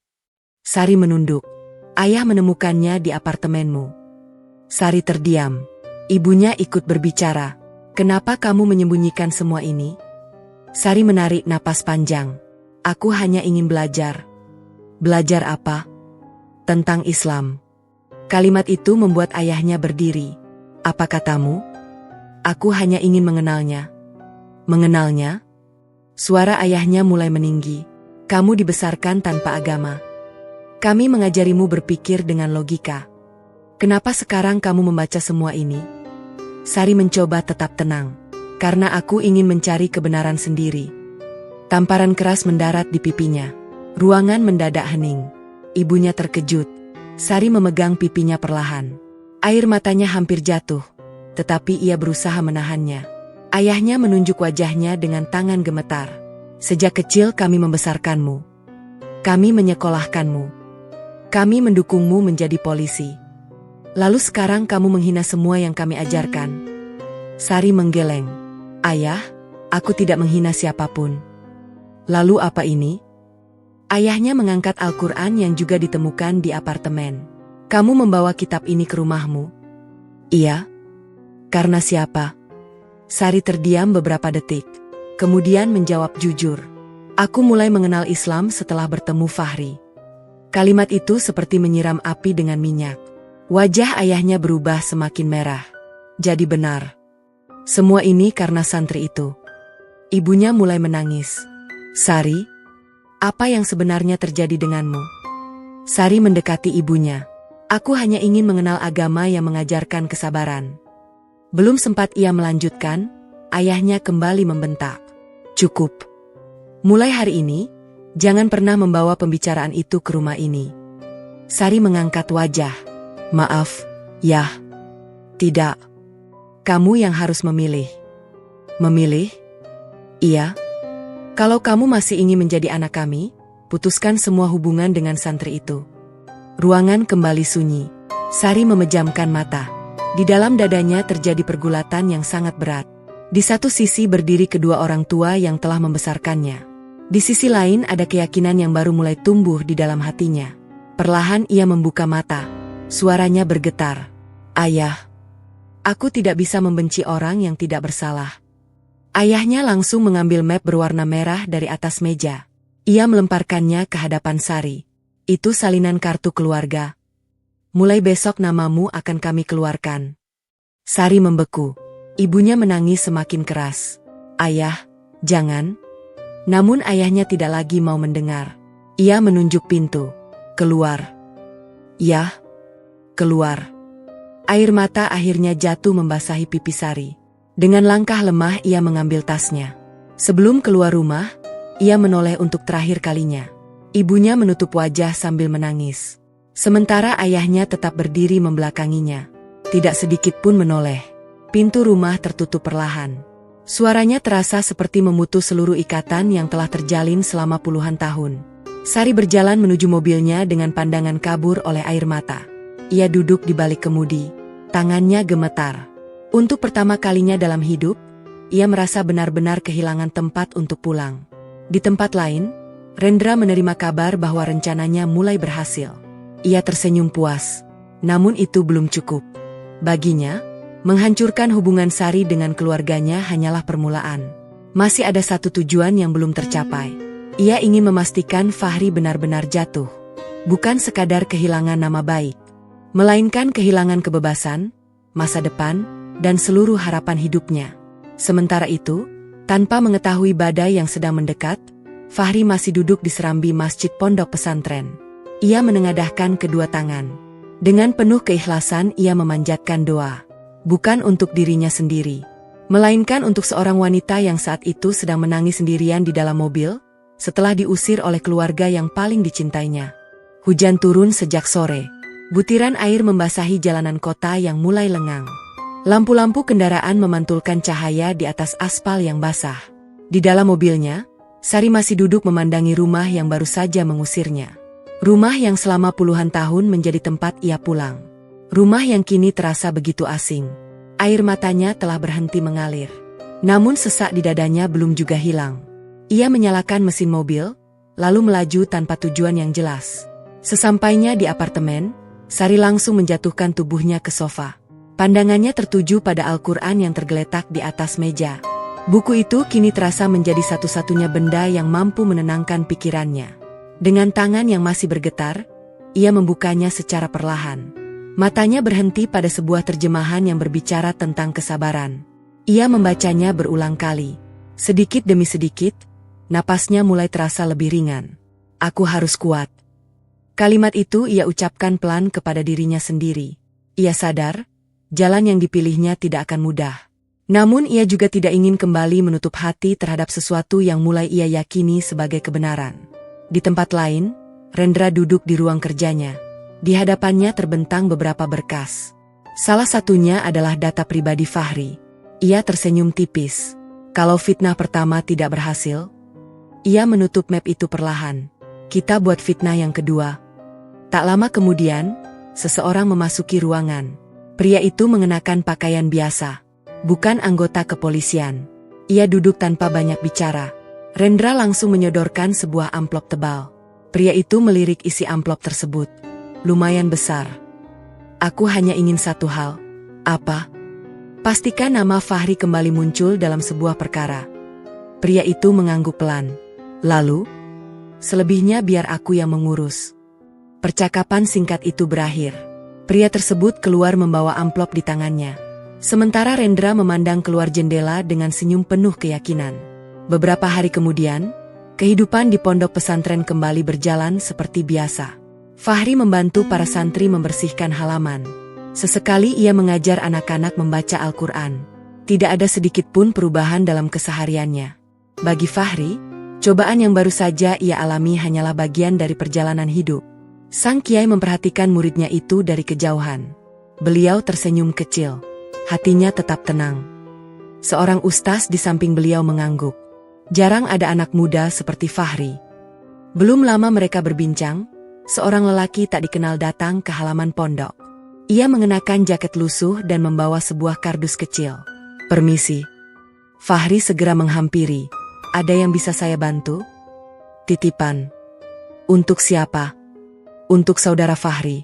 Sari menunduk. Ayah menemukannya di apartemenmu. Sari terdiam. Ibunya ikut berbicara. Kenapa kamu menyembunyikan semua ini? Sari menarik napas panjang. Aku hanya ingin belajar. Belajar apa? Tentang Islam. Kalimat itu membuat ayahnya berdiri. Apa katamu? Aku hanya ingin mengenalnya. Mengenalnya? Suara ayahnya mulai meninggi. Kamu dibesarkan tanpa agama. Kami mengajarimu berpikir dengan logika. Kenapa sekarang kamu membaca semua ini? Sari mencoba tetap tenang. Karena aku ingin mencari kebenaran sendiri. Tamparan keras mendarat di pipinya. Ruangan mendadak hening. Ibunya terkejut. Sari memegang pipinya perlahan. Air matanya hampir jatuh. Tetapi ia berusaha menahannya. Ayahnya menunjuk wajahnya dengan tangan gemetar. Sejak kecil kami membesarkanmu. Kami menyekolahkanmu. Kami mendukungmu menjadi polisi. Lalu sekarang kamu menghina semua yang kami ajarkan. Sari menggeleng. Ayah, aku tidak menghina siapapun. Lalu apa ini? Ayahnya mengangkat Al-Quran yang juga ditemukan di apartemen. Kamu membawa kitab ini ke rumahmu? Iya. Karena siapa? Sari terdiam beberapa detik. Kemudian menjawab jujur. Aku mulai mengenal Islam setelah bertemu Fahri. Kalimat itu seperti menyiram api dengan minyak. Wajah ayahnya berubah semakin merah. Jadi benar. Semua ini karena santri itu. Ibunya mulai menangis. Sari, apa yang sebenarnya terjadi denganmu? Sari mendekati ibunya. Aku hanya ingin mengenal agama yang mengajarkan kesabaran. Belum sempat ia melanjutkan, ayahnya kembali membentak. Cukup. Mulai hari ini, jangan pernah membawa pembicaraan itu ke rumah ini. Sari mengangkat wajah. Maaf, Yah. Tidak. Kamu yang harus memilih. Memilih? Iya. Kalau kamu masih ingin menjadi anak kami, putuskan semua hubungan dengan santri itu. Ruangan kembali sunyi. Sari memejamkan mata. Di dalam dadanya terjadi pergulatan yang sangat berat. Di satu sisi berdiri kedua orang tua yang telah membesarkannya. Di sisi lain ada keyakinan yang baru mulai tumbuh di dalam hatinya. Perlahan ia membuka mata. Suaranya bergetar. Ayah, aku tidak bisa membenci orang yang tidak bersalah. Ayahnya langsung mengambil map berwarna merah dari atas meja. Ia melemparkannya ke hadapan Sari. Itu salinan kartu keluarga. Mulai besok namamu akan kami keluarkan. Sari membeku. Ibunya menangis semakin keras. Ayah, jangan. Namun ayahnya tidak lagi mau mendengar. Ia menunjuk pintu. Keluar. Yah. Keluar. Air mata akhirnya jatuh membasahi pipi Sari. Dengan langkah lemah ia mengambil tasnya. Sebelum keluar rumah, ia menoleh untuk terakhir kalinya. Ibunya menutup wajah sambil menangis. Sementara ayahnya tetap berdiri membelakanginya. Tidak sedikit pun menoleh. Pintu rumah tertutup perlahan. Suaranya terasa seperti memutus seluruh ikatan yang telah terjalin selama puluhan tahun. Sari berjalan menuju mobilnya dengan pandangan kabur oleh air mata. Ia duduk di balik kemudi. Tangannya gemetar. Untuk pertama kalinya dalam hidup, ia merasa benar-benar kehilangan tempat untuk pulang. Di tempat lain, Rendra menerima kabar bahwa rencananya mulai berhasil. Ia tersenyum puas. Namun itu belum cukup. Baginya, menghancurkan hubungan Sari dengan keluarganya hanyalah permulaan. Masih ada satu tujuan yang belum tercapai. Ia ingin memastikan Fahri benar-benar jatuh. Bukan sekadar kehilangan nama baik, melainkan kehilangan kebebasan, masa depan, dan seluruh harapan hidupnya. Sementara itu, tanpa mengetahui badai yang sedang mendekat, Fahri masih duduk di serambi masjid pondok pesantren. Ia menengadahkan kedua tangan. Dengan penuh keikhlasan ia memanjatkan doa. Bukan untuk dirinya sendiri, melainkan untuk seorang wanita yang saat itu sedang menangis sendirian di dalam mobil, setelah diusir oleh keluarga yang paling dicintainya. Hujan turun sejak sore. Butiran air membasahi jalanan kota yang mulai lengang. Lampu-lampu kendaraan memantulkan cahaya di atas aspal yang basah. Di dalam mobilnya, Sari masih duduk memandangi rumah yang baru saja mengusirnya. Rumah yang selama puluhan tahun menjadi tempat ia pulang. Rumah yang kini terasa begitu asing. Air matanya telah berhenti mengalir. Namun sesak di dadanya belum juga hilang. Ia menyalakan mesin mobil, lalu melaju tanpa tujuan yang jelas. Sesampainya di apartemen, Sari langsung menjatuhkan tubuhnya ke sofa. Pandangannya tertuju pada Al-Quran yang tergeletak di atas meja. Buku itu kini terasa menjadi satu-satunya benda yang mampu menenangkan pikirannya. Dengan tangan yang masih bergetar, ia membukanya secara perlahan. Matanya berhenti pada sebuah terjemahan yang berbicara tentang kesabaran. Ia membacanya berulang kali. Sedikit demi sedikit, napasnya mulai terasa lebih ringan. Aku harus kuat. Kalimat itu ia ucapkan pelan kepada dirinya sendiri. Ia sadar, jalan yang dipilihnya tidak akan mudah. Namun ia juga tidak ingin kembali menutup hati terhadap sesuatu yang mulai ia yakini sebagai kebenaran. Di tempat lain, Rendra duduk di ruang kerjanya. Di hadapannya terbentang beberapa berkas. Salah satunya adalah data pribadi Fahri. Ia tersenyum tipis. Kalau fitnah pertama tidak berhasil, ia menutup map itu perlahan. Kita buat fitnah yang kedua. Tak lama kemudian, seseorang memasuki ruangan. Pria itu mengenakan pakaian biasa. Bukan anggota kepolisian. Ia duduk tanpa banyak bicara. Rendra langsung menyodorkan sebuah amplop tebal. Pria itu melirik isi amplop tersebut. Lumayan besar. Aku hanya ingin satu hal. Apa? Pastikan nama Fahri kembali muncul dalam sebuah perkara. Pria itu mengangguk pelan. Lalu, selebihnya biar aku yang mengurus. Percakapan singkat itu berakhir. Pria tersebut keluar membawa amplop di tangannya. Sementara Rendra memandang keluar jendela dengan senyum penuh keyakinan. Beberapa hari kemudian, kehidupan di pondok pesantren kembali berjalan seperti biasa. Fahri membantu para santri membersihkan halaman. Sesekali ia mengajar anak-anak membaca Al-Quran. Tidak ada sedikit pun perubahan dalam kesehariannya. Bagi Fahri, cobaan yang baru saja ia alami hanyalah bagian dari perjalanan hidup. Sang kiai memperhatikan muridnya itu dari kejauhan. Beliau tersenyum kecil. Hatinya tetap tenang. Seorang ustaz di samping beliau mengangguk. Jarang ada anak muda seperti Fahri. Belum lama mereka berbincang, seorang lelaki tak dikenal datang ke halaman pondok. Ia mengenakan jaket lusuh dan membawa sebuah kardus kecil. "Permisi." Fahri segera menghampiri. "Ada yang bisa saya bantu?" "Titipan." "Untuk siapa?" "Untuk saudara Fahri."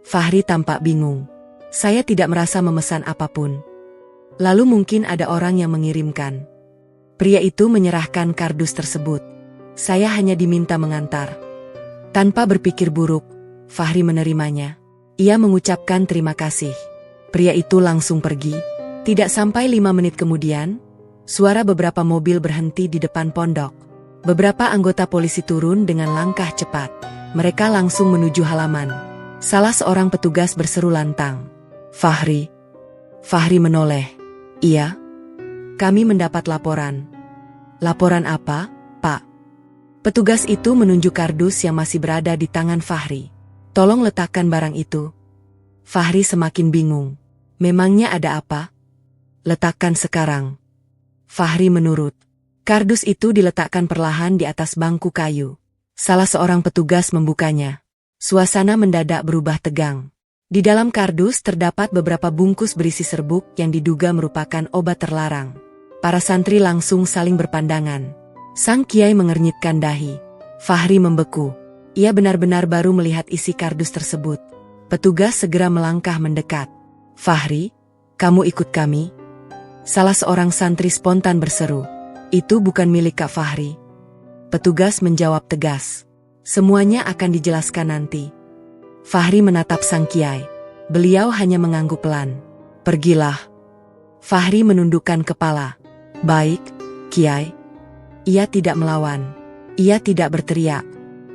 Fahri tampak bingung. "Saya tidak merasa memesan apapun." "Lalu mungkin ada orang yang mengirimkan." Pria itu menyerahkan kardus tersebut. "Saya hanya diminta mengantar." Tanpa berpikir buruk, Fahri menerimanya. Ia mengucapkan terima kasih. Pria itu langsung pergi. Tidak sampai 5 menit kemudian, suara beberapa mobil berhenti di depan pondok. Beberapa anggota polisi turun dengan langkah cepat. Mereka langsung menuju halaman. Salah seorang petugas berseru lantang, "Fahri." Fahri menoleh. "Iya, kami mendapat laporan." "Laporan apa, Pak?" Petugas itu menunjuk kardus yang masih berada di tangan Fahri. "Tolong letakkan barang itu." Fahri semakin bingung. "Memangnya ada apa?" "Letakkan sekarang." Fahri menurut. Kardus itu diletakkan perlahan di atas bangku kayu. Salah seorang petugas membukanya. Suasana mendadak berubah tegang. Di dalam kardus terdapat beberapa bungkus berisi serbuk yang diduga merupakan obat terlarang. Para santri langsung saling berpandangan. Sang kiai mengernyitkan dahi. Fahri membeku. Ia benar-benar baru melihat isi kardus tersebut. Petugas segera melangkah mendekat. "Fahri, kamu ikut kami?" Salah seorang santri spontan berseru. "Itu bukan milik Kak Fahri." Petugas menjawab tegas. "Semuanya akan dijelaskan nanti." Fahri menatap sang kiai. Beliau hanya mengangguk pelan. "Pergilah." Fahri menundukkan kepala. "Baik, Kiai." Ia tidak melawan. Ia tidak berteriak.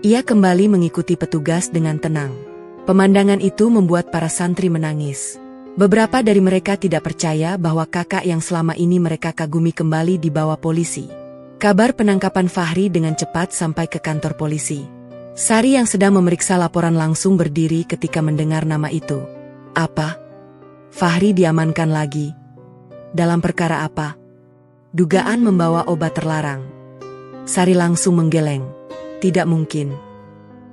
Ia kembali mengikuti petugas dengan tenang. Pemandangan itu membuat para santri menangis. Beberapa dari mereka tidak percaya bahwa kakak yang selama ini mereka kagumi kembali dibawa polisi. Kabar penangkapan Fahri dengan cepat sampai ke kantor polisi. Sari yang sedang memeriksa laporan langsung berdiri ketika mendengar nama itu. "Apa? Fahri diamankan lagi? Dalam perkara apa?" "Dugaan membawa obat terlarang." Sari langsung menggeleng. "Tidak mungkin."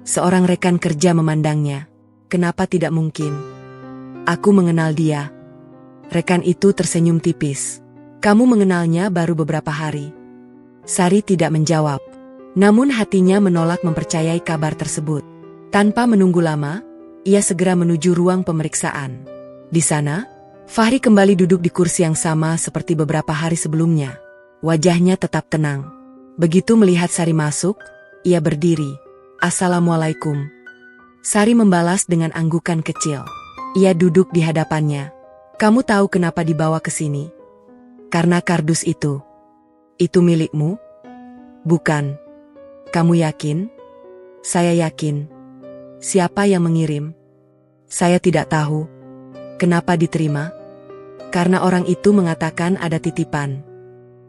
Seorang rekan kerja memandangnya. "Kenapa tidak mungkin? Aku mengenal dia." Rekan itu tersenyum tipis. "Kamu mengenalnya baru beberapa hari." Sari tidak menjawab. Namun hatinya menolak mempercayai kabar tersebut. Tanpa menunggu lama, ia segera menuju ruang pemeriksaan. Di sana, Fahri kembali duduk di kursi yang sama seperti beberapa hari sebelumnya. Wajahnya tetap tenang. Begitu melihat Sari masuk, ia berdiri. "Assalamualaikum." Sari membalas dengan anggukan kecil. Ia duduk di hadapannya. "Kamu tahu kenapa dibawa ke sini?" "Karena kardus itu." "Itu milikmu?" "Bukan." "Kamu yakin?" "Saya yakin." "Siapa yang mengirim?" "Saya tidak tahu." "Kenapa diterima?" "Karena orang itu mengatakan ada titipan."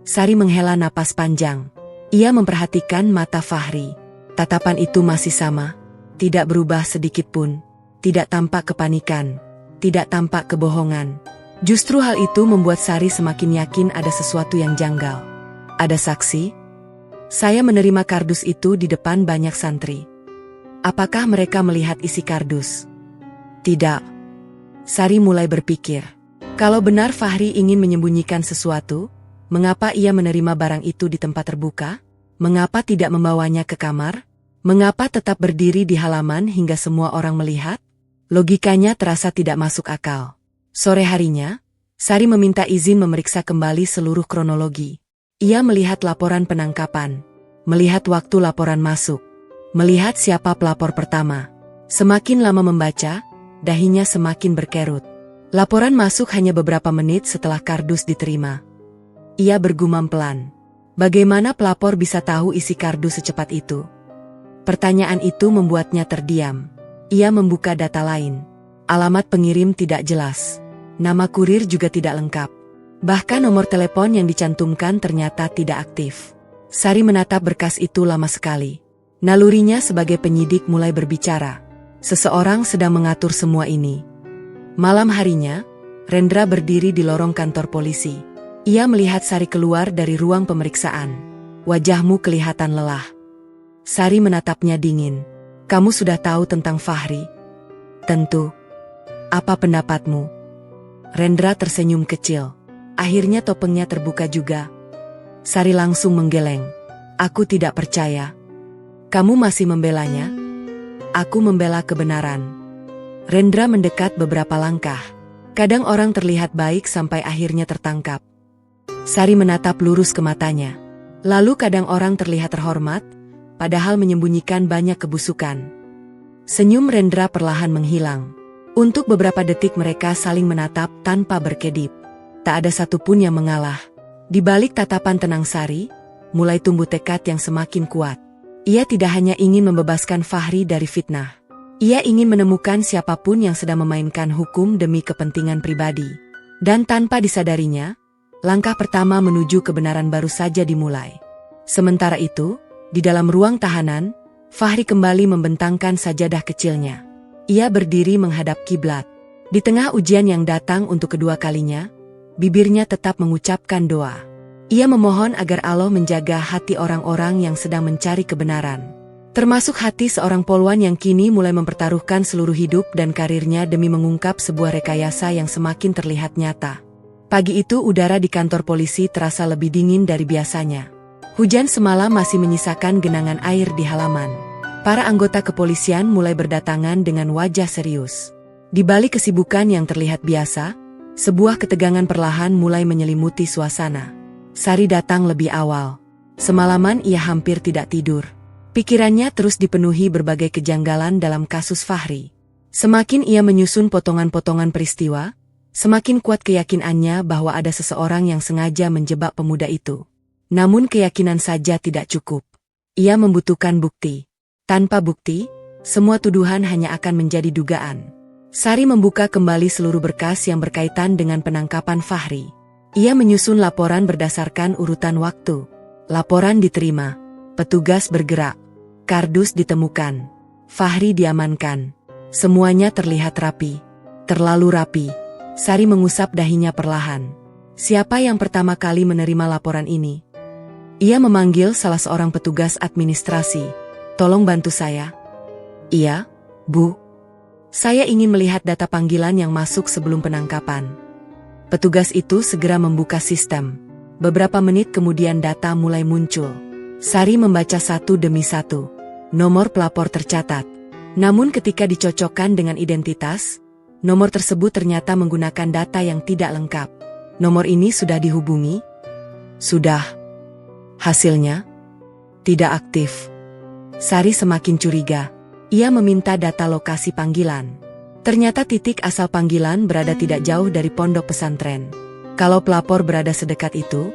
Sari menghela napas panjang. Ia memperhatikan mata Fahri. Tatapan itu masih sama. Tidak berubah sedikit pun. Tidak tampak kepanikan. Tidak tampak kebohongan. Justru hal itu membuat Sari semakin yakin ada sesuatu yang janggal. "Ada saksi?" "Saya menerima kardus itu di depan banyak santri." "Apakah mereka melihat isi kardus?" "Tidak." Sari mulai berpikir. Kalau benar Fahri ingin menyembunyikan sesuatu, mengapa ia menerima barang itu di tempat terbuka? Mengapa tidak membawanya ke kamar? Mengapa tetap berdiri di halaman hingga semua orang melihat? Logikanya terasa tidak masuk akal. Sore harinya, Sari meminta izin memeriksa kembali seluruh kronologi. Ia melihat laporan penangkapan, melihat waktu laporan masuk, melihat siapa pelapor pertama. Semakin lama membaca, dahinya semakin berkerut. Laporan masuk hanya beberapa menit setelah kardus diterima. Ia bergumam pelan. Bagaimana pelapor bisa tahu isi kardus secepat itu? Pertanyaan itu membuatnya terdiam. Ia membuka data lain. Alamat pengirim tidak jelas. Nama kurir juga tidak lengkap. Bahkan nomor telepon yang dicantumkan ternyata tidak aktif. Sari menatap berkas itu lama sekali. Nalurinya sebagai penyidik mulai berbicara. Seseorang sedang mengatur semua ini. Malam harinya, Rendra berdiri di lorong kantor polisi. Ia melihat Sari keluar dari ruang pemeriksaan. Wajahmu kelihatan lelah. Sari menatapnya dingin. Kamu sudah tahu tentang Fahri? Tentu. Apa pendapatmu? Rendra tersenyum kecil. Akhirnya topengnya terbuka juga. Sari langsung menggeleng. Aku tidak percaya. Kamu masih membelanya? Aku membela kebenaran. Rendra mendekat beberapa langkah. Kadang orang terlihat baik sampai akhirnya tertangkap. Sari menatap lurus ke matanya. Lalu kadang orang terlihat terhormat, padahal menyembunyikan banyak kebusukan. Senyum Rendra perlahan menghilang. Untuk beberapa detik mereka saling menatap tanpa berkedip. Tak ada satupun yang mengalah. Di balik tatapan tenang Sari, mulai tumbuh tekad yang semakin kuat. Ia tidak hanya ingin membebaskan Fahri dari fitnah. Ia ingin menemukan siapapun yang sedang memainkan hukum demi kepentingan pribadi. Dan tanpa disadarinya, langkah pertama menuju kebenaran baru saja dimulai. Sementara itu, di dalam ruang tahanan, Fahri kembali membentangkan sajadah kecilnya. Ia berdiri menghadap kiblat. Di tengah ujian yang datang untuk kedua kalinya, bibirnya tetap mengucapkan doa. Ia memohon agar Allah menjaga hati orang-orang yang sedang mencari kebenaran. Termasuk hati seorang polwan yang kini mulai mempertaruhkan seluruh hidup dan karirnya demi mengungkap sebuah rekayasa yang semakin terlihat nyata. Pagi itu udara di kantor polisi terasa lebih dingin dari biasanya. Hujan semalam masih menyisakan genangan air di halaman. Para anggota kepolisian mulai berdatangan dengan wajah serius. Di balik kesibukan yang terlihat biasa, sebuah ketegangan perlahan mulai menyelimuti suasana. Sari datang lebih awal. Semalaman ia hampir tidak tidur. Pikirannya terus dipenuhi berbagai kejanggalan dalam kasus Fahri. Semakin ia menyusun potongan-potongan peristiwa, semakin kuat keyakinannya bahwa ada seseorang yang sengaja menjebak pemuda itu. Namun keyakinan saja tidak cukup. Ia membutuhkan bukti. Tanpa bukti, semua tuduhan hanya akan menjadi dugaan. Sari membuka kembali seluruh berkas yang berkaitan dengan penangkapan Fahri. Ia menyusun laporan berdasarkan urutan waktu. Laporan diterima. Petugas bergerak. Kardus ditemukan. Fahri diamankan. Semuanya terlihat rapi. Terlalu rapi. Sari mengusap dahinya perlahan. Siapa yang pertama kali menerima laporan ini? Ia memanggil salah seorang petugas administrasi. Tolong bantu saya. Iya, Bu. Saya ingin melihat data panggilan yang masuk sebelum penangkapan. Petugas itu segera membuka sistem. Beberapa menit kemudian data mulai muncul. Sari membaca satu demi satu. Nomor pelapor tercatat. Namun ketika dicocokkan dengan identitas, nomor tersebut ternyata menggunakan data yang tidak lengkap. Nomor ini sudah dihubungi? Sudah. Hasilnya? Tidak aktif. Sari semakin curiga. Ia meminta data lokasi panggilan. Ternyata titik asal panggilan berada tidak jauh dari pondok pesantren. Kalau pelapor berada sedekat itu,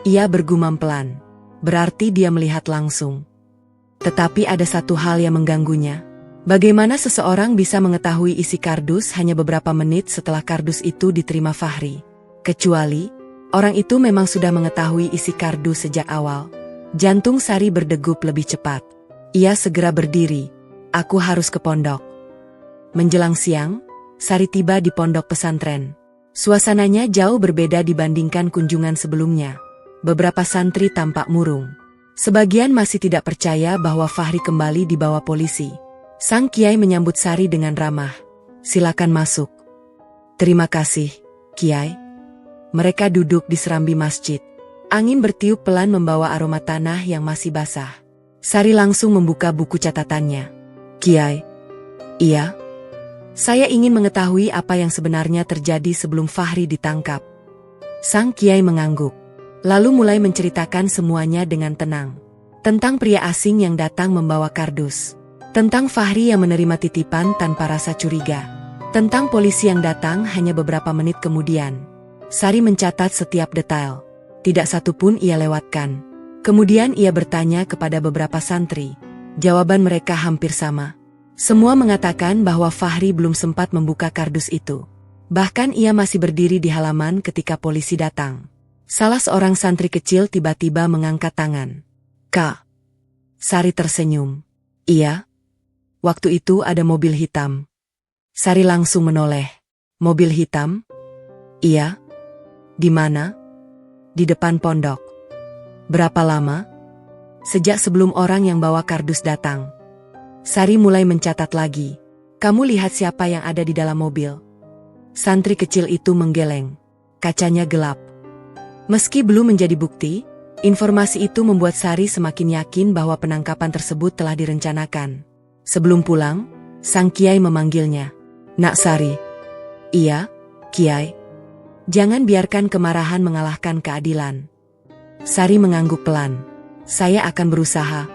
ia bergumam pelan. Berarti dia melihat langsung. Tetapi ada satu hal yang mengganggunya. Bagaimana seseorang bisa mengetahui isi kardus hanya beberapa menit setelah kardus itu diterima Fahri? Kecuali, orang itu memang sudah mengetahui isi kardus sejak awal. Jantung Sari berdegup lebih cepat. Ia segera berdiri. Aku harus ke pondok. Menjelang siang, Sari tiba di pondok pesantren. Suasananya jauh berbeda dibandingkan kunjungan sebelumnya. Beberapa santri tampak murung. Sebagian masih tidak percaya bahwa Fahri kembali dibawa polisi. Sang Kiai menyambut Sari dengan ramah. Silakan masuk. Terima kasih, Kiai. Mereka duduk di serambi masjid. Angin bertiup pelan membawa aroma tanah yang masih basah. Sari langsung membuka buku catatannya. Kiai. Iya. Saya ingin mengetahui apa yang sebenarnya terjadi sebelum Fahri ditangkap. Sang Kiai mengangguk. Lalu mulai menceritakan semuanya dengan tenang. Tentang pria asing yang datang membawa kardus. Tentang Fahri yang menerima titipan tanpa rasa curiga. Tentang polisi yang datang hanya beberapa menit kemudian. Sari mencatat setiap detail. Tidak satu pun ia lewatkan. Kemudian ia bertanya kepada beberapa santri. Jawaban mereka hampir sama. Semua mengatakan bahwa Fahri belum sempat membuka kardus itu. Bahkan ia masih berdiri di halaman ketika polisi datang. Salah seorang santri kecil tiba-tiba mengangkat tangan. "Kak." Sari tersenyum. "Iya." Waktu itu ada mobil hitam. Sari langsung menoleh. "Mobil hitam?" "Iya." "Di mana?" "Di depan pondok." "Berapa lama?" "Sejak sebelum orang yang bawa kardus datang." Sari mulai mencatat lagi. "Kamu lihat siapa yang ada di dalam mobil?" Santri kecil itu menggeleng. Kacanya gelap. Meski belum menjadi bukti, informasi itu membuat Sari semakin yakin bahwa penangkapan tersebut telah direncanakan. Sebelum pulang, sang kiai memanggilnya. "Nak Sari." "Iya, Kiai." "Jangan biarkan kemarahan mengalahkan keadilan." Sari mengangguk pelan. "Saya akan berusaha.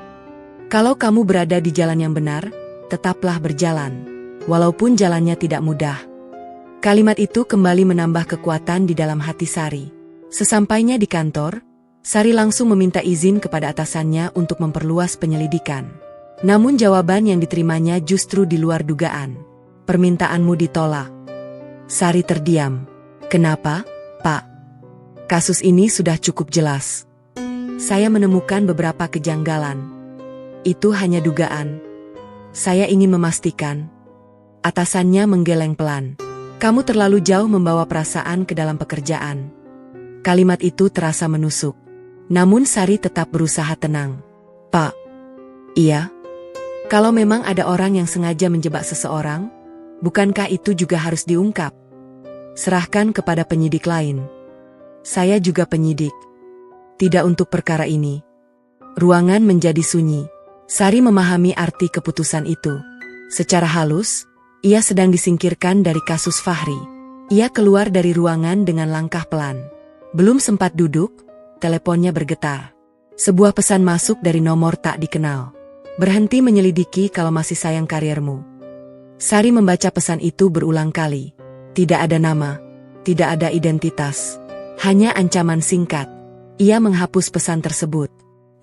Kalau kamu berada di jalan yang benar, tetaplah berjalan. Walaupun jalannya tidak mudah." Kalimat itu kembali menambah kekuatan di dalam hati Sari. Sesampainya di kantor, Sari langsung meminta izin kepada atasannya untuk memperluas penyelidikan. Namun jawaban yang diterimanya justru di luar dugaan. "Permintaanmu ditolak." Sari terdiam. "Kenapa, Pak?" "Kasus ini sudah cukup jelas. Saya menemukan beberapa kejanggalan. Itu hanya dugaan. Saya ingin memastikan." Atasannya menggeleng pelan. "Kamu terlalu jauh membawa perasaan ke dalam pekerjaan." Kalimat itu terasa menusuk. Namun Sari tetap berusaha tenang. "Pak." "Iya." "Kalau memang ada orang yang sengaja menjebak seseorang, bukankah itu juga harus diungkap? Serahkan kepada penyidik lain." "Saya juga penyidik." "Tidak untuk perkara ini." Ruangan menjadi sunyi. Sari memahami arti keputusan itu. Secara halus, ia sedang disingkirkan dari kasus Fahri. Ia keluar dari ruangan dengan langkah pelan. Belum sempat duduk, teleponnya bergetar. Sebuah pesan masuk dari nomor tak dikenal. "Berhenti menyelidiki kalau masih sayang karirmu." Sari membaca pesan itu berulang kali. Tidak ada nama, tidak ada identitas, hanya ancaman singkat. Ia menghapus pesan tersebut.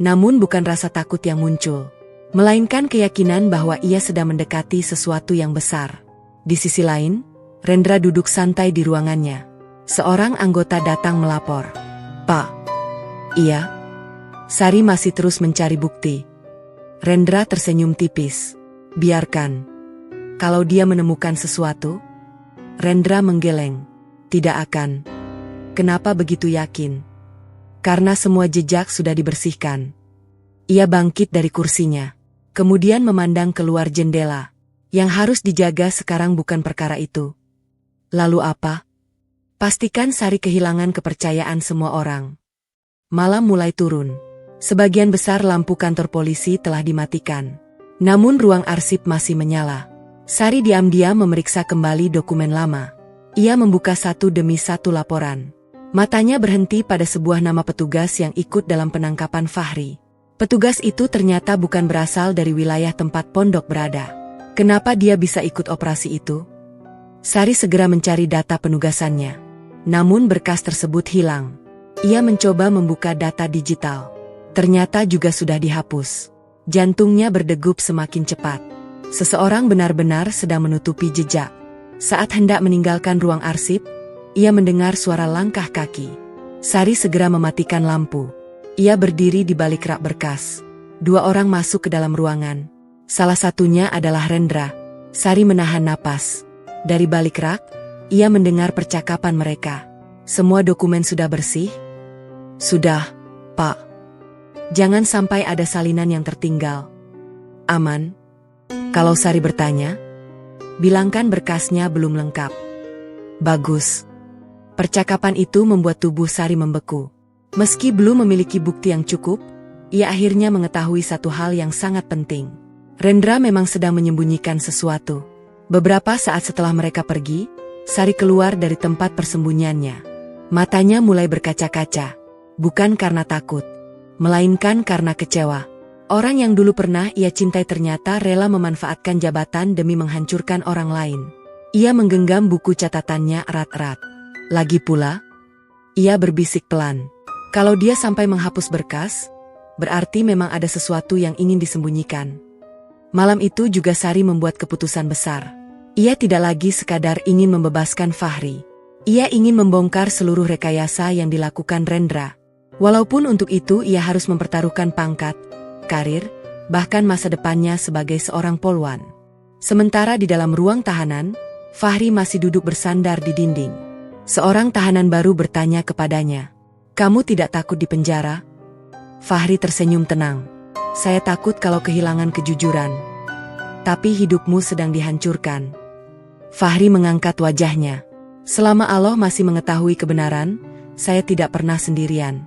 Namun bukan rasa takut yang muncul, melainkan keyakinan bahwa ia sedang mendekati sesuatu yang besar. Di sisi lain, Rendra duduk santai di ruangannya. Seorang anggota datang melapor. "Pak." "Iya." Sari masih terus mencari bukti. Rendra tersenyum tipis. "Biarkan. Kalau dia menemukan sesuatu." Rendra menggeleng. "Tidak akan." "Kenapa begitu yakin?" "Karena semua jejak sudah dibersihkan." Ia bangkit dari kursinya. Kemudian memandang keluar jendela. Yang harus dijaga sekarang bukan perkara itu. Lalu apa? Pastikan Sari kehilangan kepercayaan semua orang. Malam mulai turun. Sebagian besar lampu kantor polisi telah dimatikan. Namun ruang arsip masih menyala. Sari diam-diam memeriksa kembali dokumen lama. Ia membuka satu demi satu laporan. Matanya berhenti pada sebuah nama petugas yang ikut dalam penangkapan Fahri. Petugas itu ternyata bukan berasal dari wilayah tempat pondok berada. Kenapa dia bisa ikut operasi itu? Sari segera mencari data penugasannya. Namun berkas tersebut hilang. Ia mencoba membuka data digital. Ternyata juga sudah dihapus. Jantungnya berdegup semakin cepat. Seseorang benar-benar sedang menutupi jejak. Saat hendak meninggalkan ruang arsip, ia mendengar suara langkah kaki. Sari segera mematikan lampu. Ia berdiri di balik rak berkas. Dua orang masuk ke dalam ruangan. Salah satunya adalah Rendra. Sari menahan napas. Dari balik rak, ia mendengar percakapan mereka. "Semua dokumen sudah bersih?" "Sudah, Pak. Jangan sampai ada salinan yang tertinggal." "Aman?" Kalau Sari bertanya, bilangkan berkasnya belum lengkap. "Bagus." Percakapan itu membuat tubuh Sari membeku. Meski belum memiliki bukti yang cukup, ia akhirnya mengetahui satu hal yang sangat penting. Rendra memang sedang menyembunyikan sesuatu. Beberapa saat setelah mereka pergi, Sari keluar dari tempat persembunyiannya. Matanya mulai berkaca-kaca. Bukan karena takut, melainkan karena kecewa. Orang yang dulu pernah ia cintai ternyata rela memanfaatkan jabatan demi menghancurkan orang lain. Ia menggenggam buku catatannya erat-erat. Lagi pula, ia berbisik pelan. Kalau dia sampai menghapus berkas, berarti memang ada sesuatu yang ingin disembunyikan. Malam itu juga Sari membuat keputusan besar. Ia tidak lagi sekadar ingin membebaskan Fahri. Ia ingin membongkar seluruh rekayasa yang dilakukan Rendra. Walaupun untuk itu ia harus mempertaruhkan pangkat, karir, bahkan masa depannya sebagai seorang polwan. Sementara di dalam ruang tahanan, Fahri masih duduk bersandar di dinding. Seorang tahanan baru bertanya kepadanya, "Kamu tidak takut di penjara?" Fahri tersenyum tenang. "Saya takut kalau kehilangan kejujuran. Tapi hidupmu sedang dihancurkan." Fahri mengangkat wajahnya. "Selama Allah masih mengetahui kebenaran, saya tidak pernah sendirian."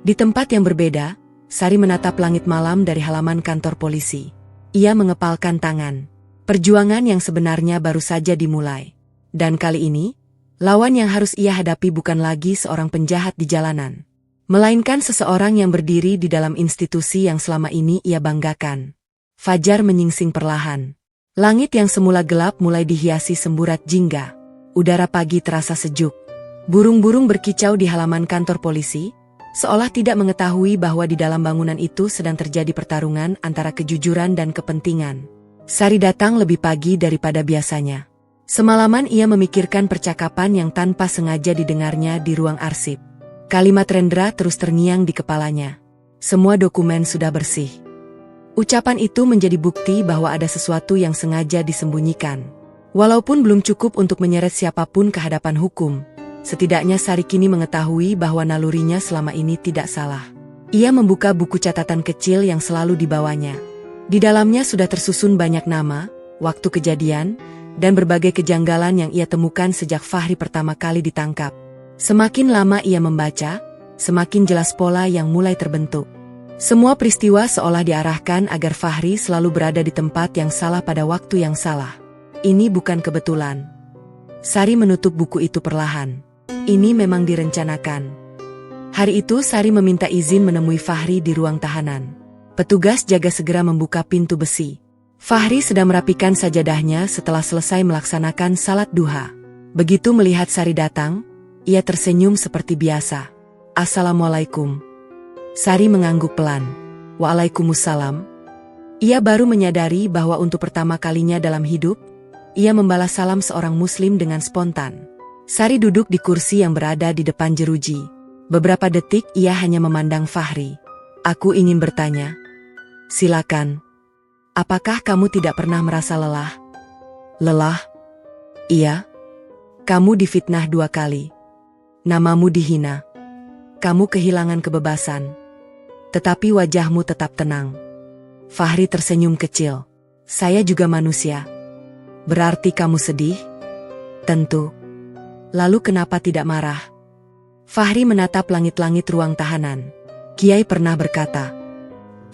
Di tempat yang berbeda, Sari menatap langit malam dari halaman kantor polisi. Ia mengepalkan tangan. Perjuangan yang sebenarnya baru saja dimulai. Dan kali ini, lawan yang harus ia hadapi bukan lagi seorang penjahat di jalanan, melainkan seseorang yang berdiri di dalam institusi yang selama ini ia banggakan. Fajar menyingsing perlahan. Langit yang semula gelap mulai dihiasi semburat jingga. Udara pagi terasa sejuk. Burung-burung berkicau di halaman kantor polisi, seolah tidak mengetahui bahwa di dalam bangunan itu sedang terjadi pertarungan antara kejujuran dan kepentingan. Sari datang lebih pagi daripada biasanya. Semalaman ia memikirkan percakapan yang tanpa sengaja didengarnya di ruang arsip. Kalimat Rendra terus terngiang di kepalanya. "Semua dokumen sudah bersih." Ucapan itu menjadi bukti bahwa ada sesuatu yang sengaja disembunyikan. Walaupun belum cukup untuk menyeret siapapun ke hadapan hukum, setidaknya Sari kini mengetahui bahwa nalurinya selama ini tidak salah. Ia membuka buku catatan kecil yang selalu dibawanya. Di dalamnya sudah tersusun banyak nama, waktu kejadian, dan berbagai kejanggalan yang ia temukan sejak Fahri pertama kali ditangkap. Semakin lama ia membaca, semakin jelas pola yang mulai terbentuk. Semua peristiwa seolah diarahkan agar Fahri selalu berada di tempat yang salah pada waktu yang salah. Ini bukan kebetulan. Sari menutup buku itu perlahan. Ini memang direncanakan. Hari itu Sari meminta izin menemui Fahri di ruang tahanan. Petugas jaga segera membuka pintu besi. Fahri sedang merapikan sajadahnya setelah selesai melaksanakan salat duha. Begitu melihat Sari datang, ia tersenyum seperti biasa. "Assalamualaikum." Sari mengangguk pelan. "Waalaikumsalam." Ia baru menyadari bahwa untuk pertama kalinya dalam hidup, ia membalas salam seorang muslim dengan spontan. Sari duduk di kursi yang berada di depan jeruji. Beberapa detik ia hanya memandang Fahri. "Aku ingin bertanya." "Silakan. Apakah kamu tidak pernah merasa lelah?" "Lelah? Iya. Kamu difitnah 2 kali. Namamu dihina. Kamu kehilangan kebebasan. Tetapi wajahmu tetap tenang." Fahri tersenyum kecil. "Saya juga manusia." "Berarti kamu sedih?" "Tentu. Lalu kenapa tidak marah?" Fahri menatap langit-langit ruang tahanan. Kiai pernah berkata,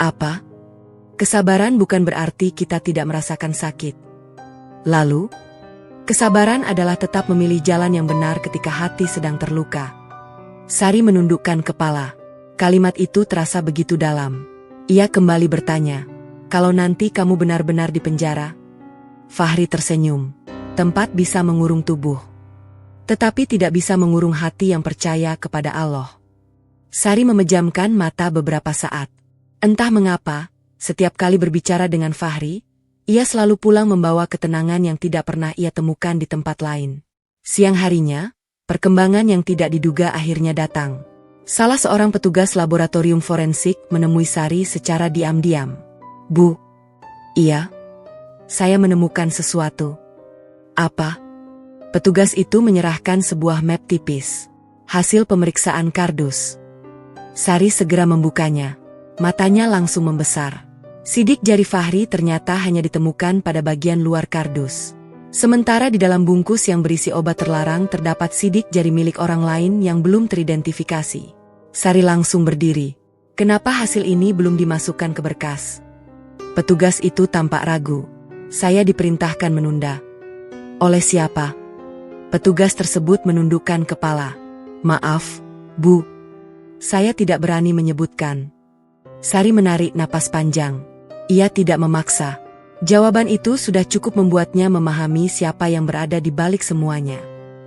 "Apa? Kesabaran bukan berarti kita tidak merasakan sakit." Lalu, kesabaran adalah tetap memilih jalan yang benar ketika hati sedang terluka. Sari menundukkan kepala. Kalimat itu terasa begitu dalam. Ia kembali bertanya, "Kalau nanti kamu benar-benar di penjara?" Fahri tersenyum. "Tempat bisa mengurung tubuh, tetapi tidak bisa mengurung hati yang percaya kepada Allah." Sari memejamkan mata beberapa saat. Entah mengapa, setiap kali berbicara dengan Fahri, ia selalu pulang membawa ketenangan yang tidak pernah ia temukan di tempat lain. Siang harinya, perkembangan yang tidak diduga akhirnya datang. Salah seorang petugas laboratorium forensik menemui Sari secara diam-diam. "Bu." "Iya. Saya menemukan sesuatu." "Apa?" Petugas itu menyerahkan sebuah map tipis. Hasil pemeriksaan kardus. Sari segera membukanya. Matanya langsung membesar. Sidik jari Fahri ternyata hanya ditemukan pada bagian luar kardus. Sementara di dalam bungkus yang berisi obat terlarang terdapat sidik jari milik orang lain yang belum teridentifikasi. Sari langsung berdiri. "Kenapa hasil ini belum dimasukkan ke berkas?" Petugas itu tampak ragu. "Saya diperintahkan menunda." "Oleh siapa?" Petugas tersebut menundukkan kepala. "Maaf, Bu. Saya tidak berani menyebutkan." Sari menarik napas panjang. Ia tidak memaksa. Jawaban itu sudah cukup membuatnya memahami siapa yang berada di balik semuanya.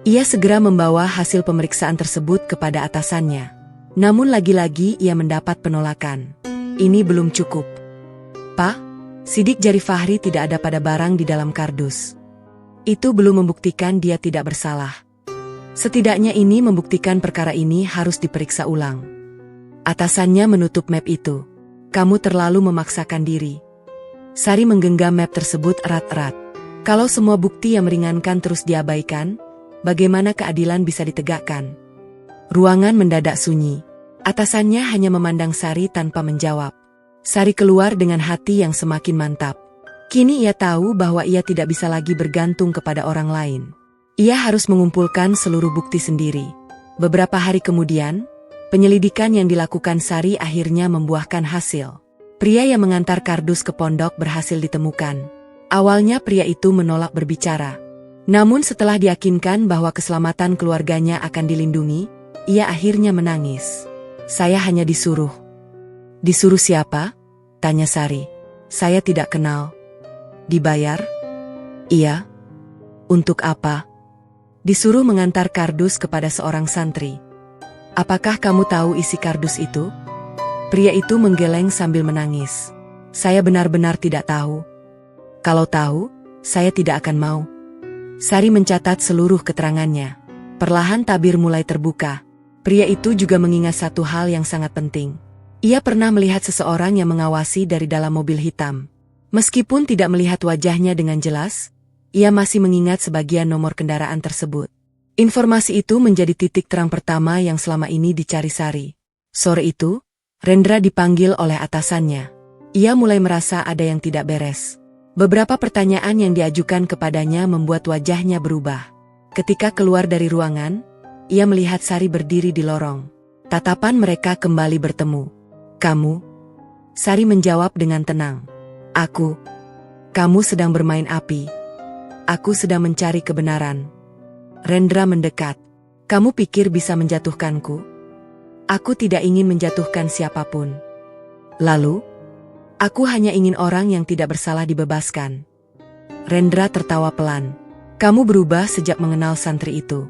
Ia segera membawa hasil pemeriksaan tersebut kepada atasannya. Namun lagi-lagi ia mendapat penolakan. Ini belum cukup. Pak, sidik jari Fahri tidak ada pada barang di dalam kardus. Itu belum membuktikan dia tidak bersalah. Setidaknya ini membuktikan perkara ini harus diperiksa ulang. Atasannya menutup map itu. Kamu terlalu memaksakan diri. Sari menggenggam map tersebut erat-erat. Kalau semua bukti yang meringankan terus diabaikan, bagaimana keadilan bisa ditegakkan? Ruangan mendadak sunyi. Atasannya hanya memandang Sari tanpa menjawab. Sari keluar dengan hati yang semakin mantap. Kini ia tahu bahwa ia tidak bisa lagi bergantung kepada orang lain. Ia harus mengumpulkan seluruh bukti sendiri. Beberapa hari kemudian, penyelidikan yang dilakukan Sari akhirnya membuahkan hasil. Pria yang mengantar kardus ke pondok berhasil ditemukan. Awalnya pria itu menolak berbicara. Namun setelah diyakinkan bahwa keselamatan keluarganya akan dilindungi, ia akhirnya menangis. Saya hanya disuruh. Disuruh siapa? Tanya Sari. Saya tidak kenal. Dibayar? Iya. Untuk apa? Disuruh mengantar kardus kepada seorang santri. Apakah kamu tahu isi kardus itu? Pria itu menggeleng sambil menangis. Saya benar-benar tidak tahu. Kalau tahu, saya tidak akan mau. Sari mencatat seluruh keterangannya. Perlahan tabir mulai terbuka. Pria itu juga mengingat satu hal yang sangat penting. Ia pernah melihat seseorang yang mengawasi dari dalam mobil hitam. Meskipun tidak melihat wajahnya dengan jelas, ia masih mengingat sebagian nomor kendaraan tersebut. Informasi itu menjadi titik terang pertama yang selama ini dicari Sari. Sore itu, Rendra dipanggil oleh atasannya. Ia mulai merasa ada yang tidak beres. Beberapa pertanyaan yang diajukan kepadanya membuat wajahnya berubah. Ketika keluar dari ruangan, ia melihat Sari berdiri di lorong. Tatapan mereka kembali bertemu. Kamu? Sari menjawab dengan tenang. Aku. Kamu sedang bermain api. Aku sedang mencari kebenaran. Rendra mendekat. Kamu pikir bisa menjatuhkanku? Aku tidak ingin menjatuhkan siapapun. Lalu? Aku hanya ingin orang yang tidak bersalah dibebaskan. Rendra tertawa pelan. Kamu berubah sejak mengenal santri itu.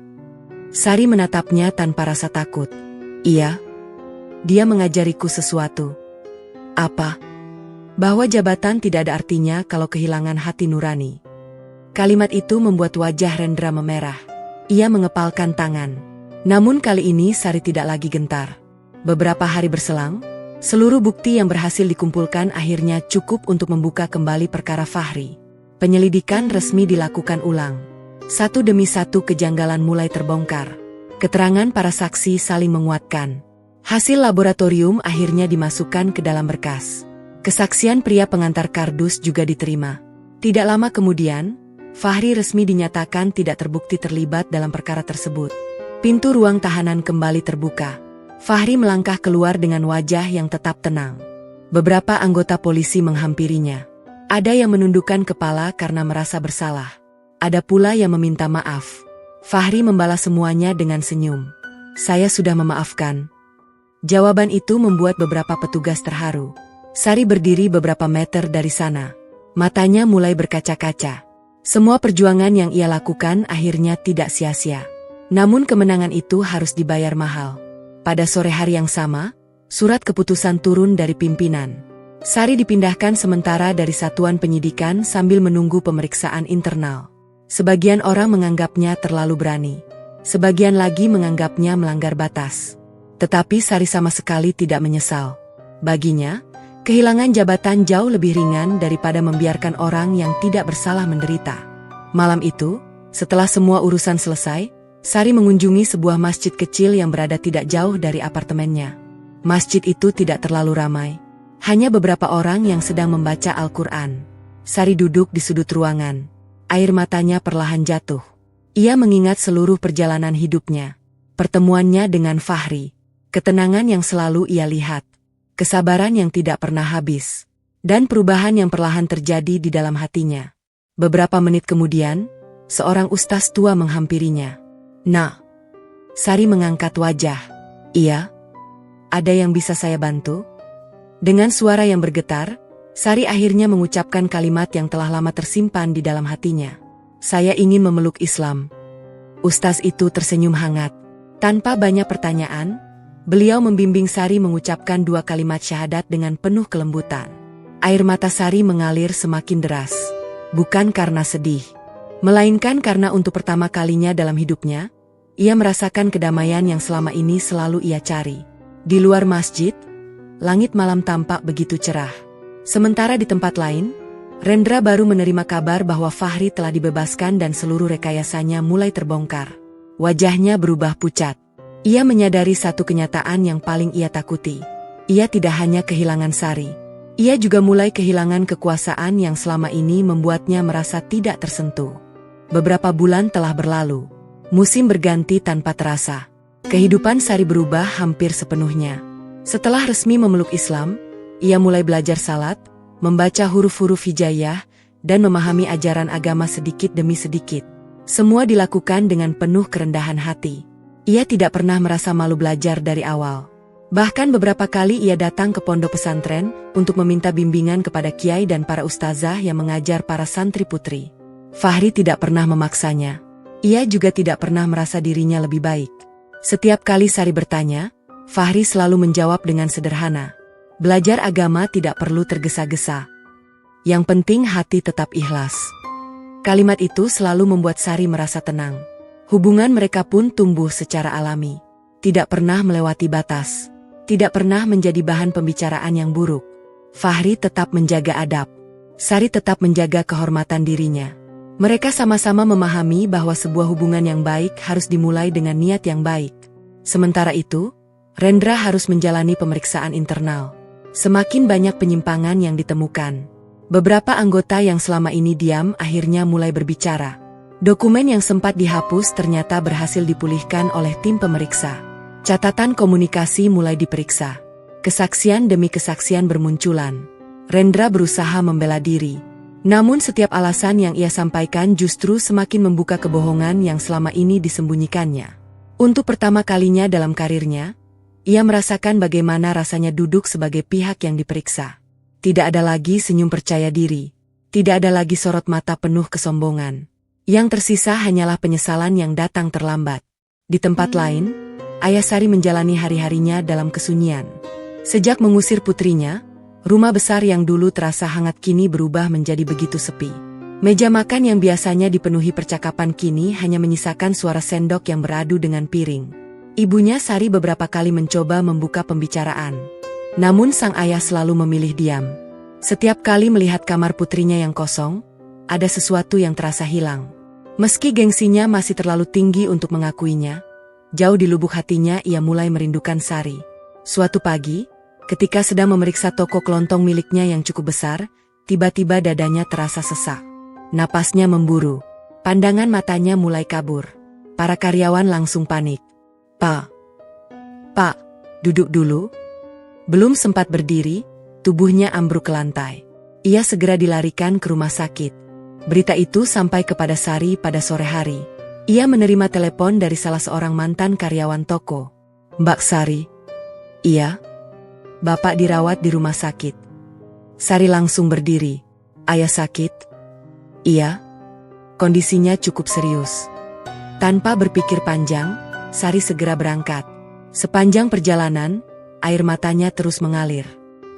Sari menatapnya tanpa rasa takut. Iya. Dia mengajariku sesuatu. Apa? Bahwa jabatan tidak ada artinya kalau kehilangan hati nurani. Kalimat itu membuat wajah Rendra memerah. Ia mengepalkan tangan. Namun kali ini Sari tidak lagi gentar. Beberapa hari berselang, seluruh bukti yang berhasil dikumpulkan akhirnya cukup untuk membuka kembali perkara Fahri. Penyelidikan resmi dilakukan ulang. Satu demi satu kejanggalan mulai terbongkar. Keterangan para saksi saling menguatkan. Hasil laboratorium akhirnya dimasukkan ke dalam berkas. Kesaksian pria pengantar kardus juga diterima. Tidak lama kemudian, Fahri resmi dinyatakan tidak terbukti terlibat dalam perkara tersebut. Pintu ruang tahanan kembali terbuka. Fahri melangkah keluar dengan wajah yang tetap tenang. Beberapa anggota polisi menghampirinya. Ada yang menundukkan kepala karena merasa bersalah. Ada pula yang meminta maaf. Fahri membalas semuanya dengan senyum. Saya sudah memaafkan. Jawaban itu membuat beberapa petugas terharu. Sari berdiri beberapa meter dari sana. Matanya mulai berkaca-kaca. Semua perjuangan yang ia lakukan akhirnya tidak sia-sia. Namun kemenangan itu harus dibayar mahal. Pada sore hari yang sama, surat keputusan turun dari pimpinan. Sari dipindahkan sementara dari satuan penyidikan sambil menunggu pemeriksaan internal. Sebagian orang menganggapnya terlalu berani. Sebagian lagi menganggapnya melanggar batas. Tetapi Sari sama sekali tidak menyesal. Baginya, kehilangan jabatan jauh lebih ringan daripada membiarkan orang yang tidak bersalah menderita. Malam itu, setelah semua urusan selesai, Sari mengunjungi sebuah masjid kecil yang berada tidak jauh dari apartemennya. Masjid itu tidak terlalu ramai. Hanya beberapa orang yang sedang membaca Al-Quran. Sari duduk di sudut ruangan. Air matanya perlahan jatuh. Ia mengingat seluruh perjalanan hidupnya. Pertemuannya dengan Fahri. Ketenangan yang selalu ia lihat. Kesabaran yang tidak pernah habis. Dan perubahan yang perlahan terjadi di dalam hatinya. Beberapa menit kemudian, seorang ustaz tua menghampirinya. Nah, Sari mengangkat wajah. Iya. Ada yang bisa saya bantu? Dengan suara yang bergetar, Sari akhirnya mengucapkan kalimat yang telah lama tersimpan di dalam hatinya. Saya ingin memeluk Islam. Ustaz itu tersenyum hangat. Tanpa banyak pertanyaan, beliau membimbing Sari mengucapkan 2 kalimat syahadat dengan penuh kelembutan. Air mata Sari mengalir semakin deras. Bukan karena sedih, melainkan karena untuk pertama kalinya dalam hidupnya, ia merasakan kedamaian yang selama ini selalu ia cari. Di luar masjid, langit malam tampak begitu cerah. Sementara di tempat lain, Rendra baru menerima kabar bahwa Fahri telah dibebaskan dan seluruh rekayasanya mulai terbongkar. Wajahnya berubah pucat. Ia menyadari satu kenyataan yang paling ia takuti. Ia tidak hanya kehilangan Sari. Ia juga mulai kehilangan kekuasaan yang selama ini membuatnya merasa tidak tersentuh. Beberapa bulan telah berlalu. Musim berganti tanpa terasa. Kehidupan Sari berubah hampir sepenuhnya. Setelah resmi memeluk Islam, ia mulai belajar salat, membaca huruf-huruf hijaiyah, dan memahami ajaran agama sedikit demi sedikit. Semua dilakukan dengan penuh kerendahan hati. Ia tidak pernah merasa malu belajar dari awal. Bahkan beberapa kali ia datang ke pondok pesantren untuk meminta bimbingan kepada kiai dan para ustazah yang mengajar para santri putri. Fahri tidak pernah memaksanya. Ia juga tidak pernah merasa dirinya lebih baik. Setiap kali Sari bertanya, Fahri selalu menjawab dengan sederhana. Belajar agama tidak perlu tergesa-gesa. Yang penting hati tetap ikhlas. Kalimat itu selalu membuat Sari merasa tenang. Hubungan mereka pun tumbuh secara alami. Tidak pernah melewati batas. Tidak pernah menjadi bahan pembicaraan yang buruk. Fahri tetap menjaga adab. Sari tetap menjaga kehormatan dirinya. Mereka sama-sama memahami bahwa sebuah hubungan yang baik harus dimulai dengan niat yang baik. Sementara itu, Rendra harus menjalani pemeriksaan internal. Semakin banyak penyimpangan yang ditemukan. Beberapa anggota yang selama ini diam akhirnya mulai berbicara. Dokumen yang sempat dihapus ternyata berhasil dipulihkan oleh tim pemeriksa. Catatan komunikasi mulai diperiksa. Kesaksian demi kesaksian bermunculan. Rendra berusaha membela diri. Namun setiap alasan yang ia sampaikan justru semakin membuka kebohongan yang selama ini disembunyikannya. Untuk pertama kalinya dalam karirnya, ia merasakan bagaimana rasanya duduk sebagai pihak yang diperiksa. Tidak ada lagi senyum percaya diri. Tidak ada lagi sorot mata penuh kesombongan. Yang tersisa hanyalah penyesalan yang datang terlambat. Di tempat lain, ayah Sari menjalani hari-harinya dalam kesunyian. Sejak mengusir putrinya, rumah besar yang dulu terasa hangat kini berubah menjadi begitu sepi. Meja makan yang biasanya dipenuhi percakapan kini hanya menyisakan suara sendok yang beradu dengan piring. Ibunya Sari beberapa kali mencoba membuka pembicaraan. Namun sang ayah selalu memilih diam. Setiap kali melihat kamar putrinya yang kosong, ada sesuatu yang terasa hilang. Meski gengsinya masih terlalu tinggi untuk mengakuinya, jauh di lubuk hatinya ia mulai merindukan Sari. Suatu pagi, ketika sedang memeriksa toko kelontong miliknya yang cukup besar, tiba-tiba dadanya terasa sesak. Napasnya memburu. Pandangan matanya mulai kabur. Para karyawan langsung panik. Pak, duduk dulu. Belum sempat berdiri, tubuhnya ambruk ke lantai. Ia segera dilarikan ke rumah sakit. Berita itu sampai kepada Sari pada sore hari. Ia menerima telepon dari salah seorang mantan karyawan toko. Mbak Sari. Iya. Bapak dirawat di rumah sakit. Sari langsung berdiri. Ayah sakit? Iya. Kondisinya cukup serius. Tanpa berpikir panjang, Sari segera berangkat. Sepanjang perjalanan, air matanya terus mengalir.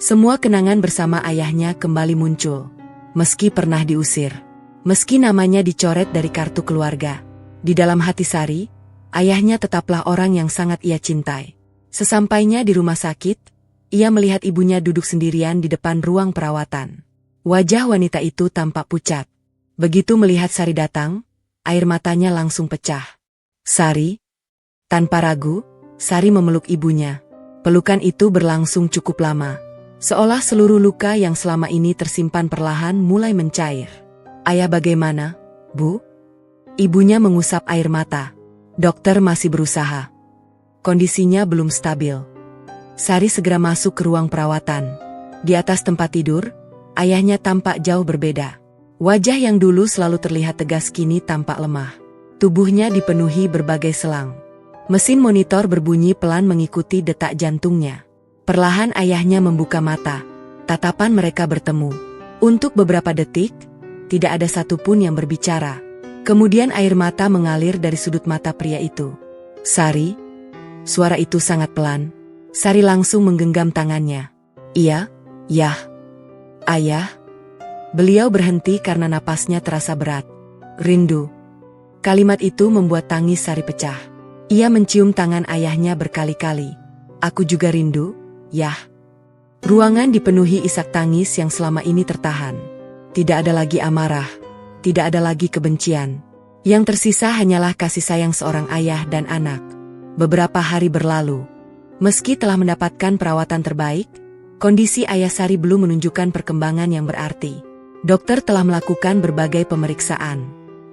Semua kenangan bersama ayahnya kembali muncul. Meski pernah diusir. Meski namanya dicoret dari kartu keluarga. Di dalam hati Sari, ayahnya tetaplah orang yang sangat ia cintai. Sesampainya di rumah sakit, ia melihat ibunya duduk sendirian di depan ruang perawatan. Wajah wanita itu tampak pucat. Begitu melihat Sari datang, air matanya langsung pecah. Sari. Tanpa ragu, Sari memeluk ibunya. Pelukan itu berlangsung cukup lama. Seolah seluruh luka yang selama ini tersimpan perlahan mulai mencair. Ayah bagaimana, Bu? Ibunya mengusap air mata. Dokter masih berusaha. Kondisinya belum stabil. Sari segera masuk ke ruang perawatan. Di atas tempat tidur, ayahnya tampak jauh berbeda. Wajah yang dulu selalu terlihat tegas kini tampak lemah. Tubuhnya dipenuhi berbagai selang. Mesin monitor berbunyi pelan mengikuti detak jantungnya. Perlahan ayahnya membuka mata. Tatapan mereka bertemu. Untuk beberapa detik, tidak ada satupun yang berbicara. Kemudian air mata mengalir dari sudut mata pria itu. Sari. Suara itu sangat pelan. Sari langsung menggenggam tangannya. Iya, Yah. Ayah. Beliau berhenti karena napasnya terasa berat. Rindu. Kalimat itu membuat tangis Sari pecah. Ia mencium tangan ayahnya berkali-kali. Aku juga rindu, Yah. Ruangan dipenuhi isak tangis yang selama ini tertahan. Tidak ada lagi amarah. Tidak ada lagi kebencian. Yang tersisa hanyalah kasih sayang seorang ayah dan anak. Beberapa hari berlalu. Meski telah mendapatkan perawatan terbaik, kondisi ayah Sari belum menunjukkan perkembangan yang berarti. Dokter telah melakukan berbagai pemeriksaan.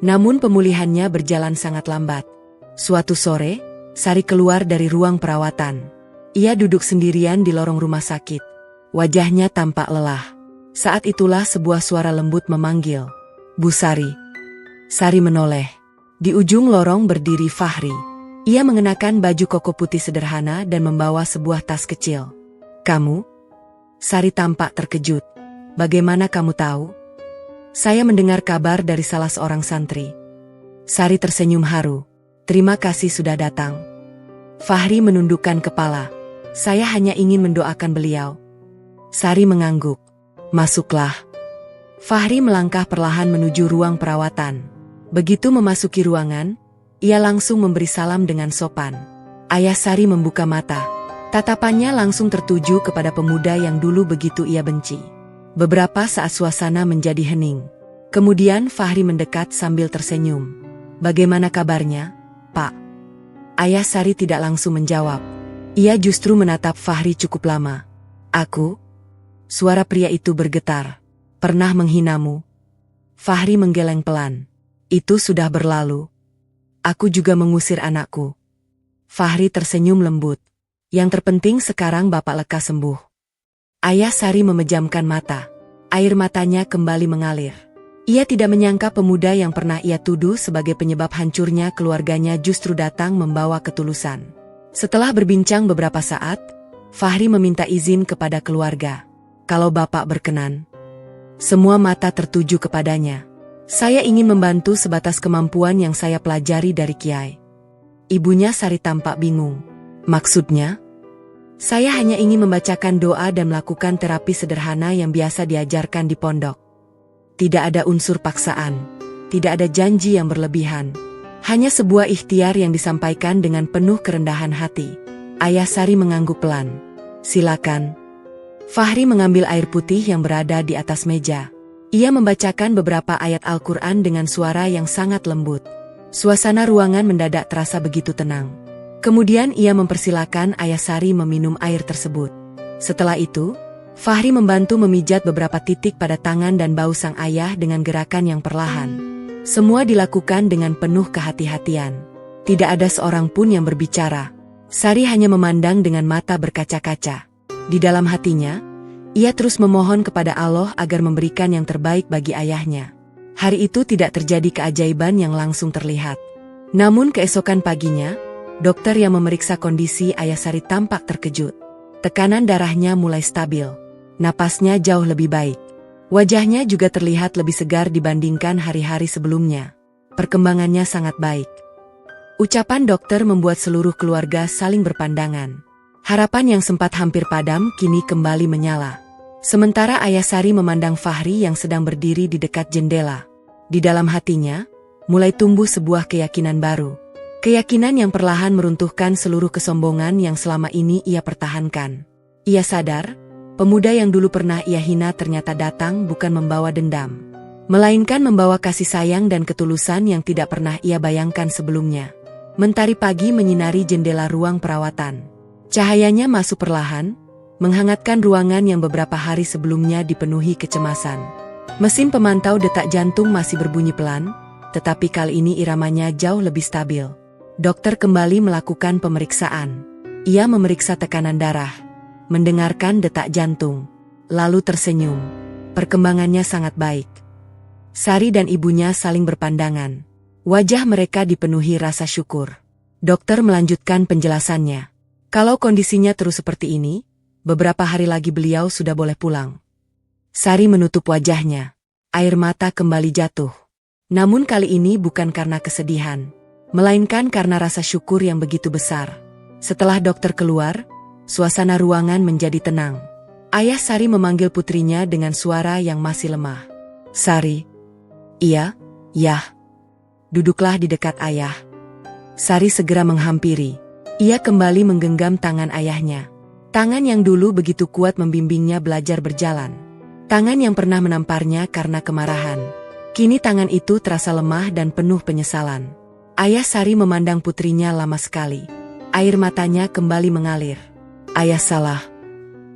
Namun pemulihannya berjalan sangat lambat. Suatu sore, Sari keluar dari ruang perawatan. Ia duduk sendirian di lorong rumah sakit. Wajahnya tampak lelah. Saat itulah sebuah suara lembut memanggil. Bu Sari. Sari menoleh. Di ujung lorong berdiri Fahri. Ia mengenakan baju koko putih sederhana dan membawa sebuah tas kecil. Kamu? Sari tampak terkejut. Bagaimana kamu tahu? Saya mendengar kabar dari salah seorang santri. Sari tersenyum haru. Terima kasih sudah datang. Fahri menundukkan kepala. Saya hanya ingin mendoakan beliau. Sari mengangguk. Masuklah. Fahri melangkah perlahan menuju ruang perawatan. Begitu memasuki ruangan, ia langsung memberi salam dengan sopan. Ayah Sari membuka mata. Tatapannya langsung tertuju kepada pemuda yang dulu begitu ia benci. Beberapa saat suasana menjadi hening. Kemudian Fahri mendekat sambil tersenyum. Bagaimana kabarnya, Pak? Ayah Sari tidak langsung menjawab. Ia justru menatap Fahri cukup lama. Aku? Suara pria itu bergetar. Pernah menghinamu? Fahri menggeleng pelan. Itu sudah berlalu. Aku juga mengusir anakku. Fahri tersenyum lembut. Yang terpenting sekarang Bapak lekas sembuh. Ayah Sari memejamkan mata. Air matanya kembali mengalir. Ia tidak menyangka pemuda yang pernah ia tuduh sebagai penyebab hancurnya keluarganya justru datang membawa ketulusan. Setelah berbincang beberapa saat, Fahri meminta izin kepada keluarga. Kalau Bapak berkenan. Semua mata tertuju kepadanya. Saya ingin membantu sebatas kemampuan yang saya pelajari dari Kiai. Ibunya Sari tampak bingung. Maksudnya? Saya hanya ingin membacakan doa dan melakukan terapi sederhana yang biasa diajarkan di pondok. Tidak ada unsur paksaan. Tidak ada janji yang berlebihan. Hanya sebuah ikhtiar yang disampaikan dengan penuh kerendahan hati. Ayah Sari mengangguk pelan. Silakan. Fahri mengambil air putih yang berada di atas meja. Ia membacakan beberapa ayat Al-Quran dengan suara yang sangat lembut. Suasana ruangan mendadak terasa begitu tenang. Kemudian ia mempersilakan Ayah Sari meminum air tersebut. Setelah itu, Fahri membantu memijat beberapa titik pada tangan dan bau sang ayah dengan gerakan yang perlahan. Semua dilakukan dengan penuh kehati-hatian. Tidak ada seorang pun yang berbicara. Sari hanya memandang dengan mata berkaca-kaca. Di dalam hatinya, ia terus memohon kepada Allah agar memberikan yang terbaik bagi ayahnya. Hari itu tidak terjadi keajaiban yang langsung terlihat. Namun keesokan paginya, dokter yang memeriksa kondisi Ayah Sari tampak terkejut. Tekanan darahnya mulai stabil. Napasnya jauh lebih baik. Wajahnya juga terlihat lebih segar dibandingkan hari-hari sebelumnya. Perkembangannya sangat baik. Ucapan dokter membuat seluruh keluarga saling berpandangan. Harapan yang sempat hampir padam kini kembali menyala. Sementara Ayah Sari memandang Fahri yang sedang berdiri di dekat jendela. Di dalam hatinya, mulai tumbuh sebuah keyakinan baru. Keyakinan yang perlahan meruntuhkan seluruh kesombongan yang selama ini ia pertahankan. Ia sadar, pemuda yang dulu pernah ia hina ternyata datang bukan membawa dendam, melainkan membawa kasih sayang dan ketulusan yang tidak pernah ia bayangkan sebelumnya. Mentari pagi menyinari jendela ruang perawatan. Cahayanya masuk perlahan, menghangatkan ruangan yang beberapa hari sebelumnya dipenuhi kecemasan. Mesin pemantau detak jantung masih berbunyi pelan, tetapi kali ini iramanya jauh lebih stabil. Dokter kembali melakukan pemeriksaan. Ia memeriksa tekanan darah, mendengarkan detak jantung, lalu tersenyum. Perkembangannya sangat baik. Sari dan ibunya saling berpandangan. Wajah mereka dipenuhi rasa syukur. Dokter melanjutkan penjelasannya. Kalau kondisinya terus seperti ini, beberapa hari lagi beliau sudah boleh pulang. Sari menutup wajahnya. Air mata kembali jatuh. Namun kali ini bukan karena kesedihan, melainkan karena rasa syukur yang begitu besar. Setelah dokter keluar, suasana ruangan menjadi tenang. Ayah Sari memanggil putrinya dengan suara yang masih lemah. Sari. Iya, Yah. Duduklah di dekat ayah. Sari segera menghampiri. Ia kembali menggenggam tangan ayahnya. Tangan yang dulu begitu kuat membimbingnya belajar berjalan. Tangan yang pernah menamparnya karena kemarahan. Kini tangan itu terasa lemah dan penuh penyesalan. Ayah Sari memandang putrinya lama sekali. Air matanya kembali mengalir. Ayah salah.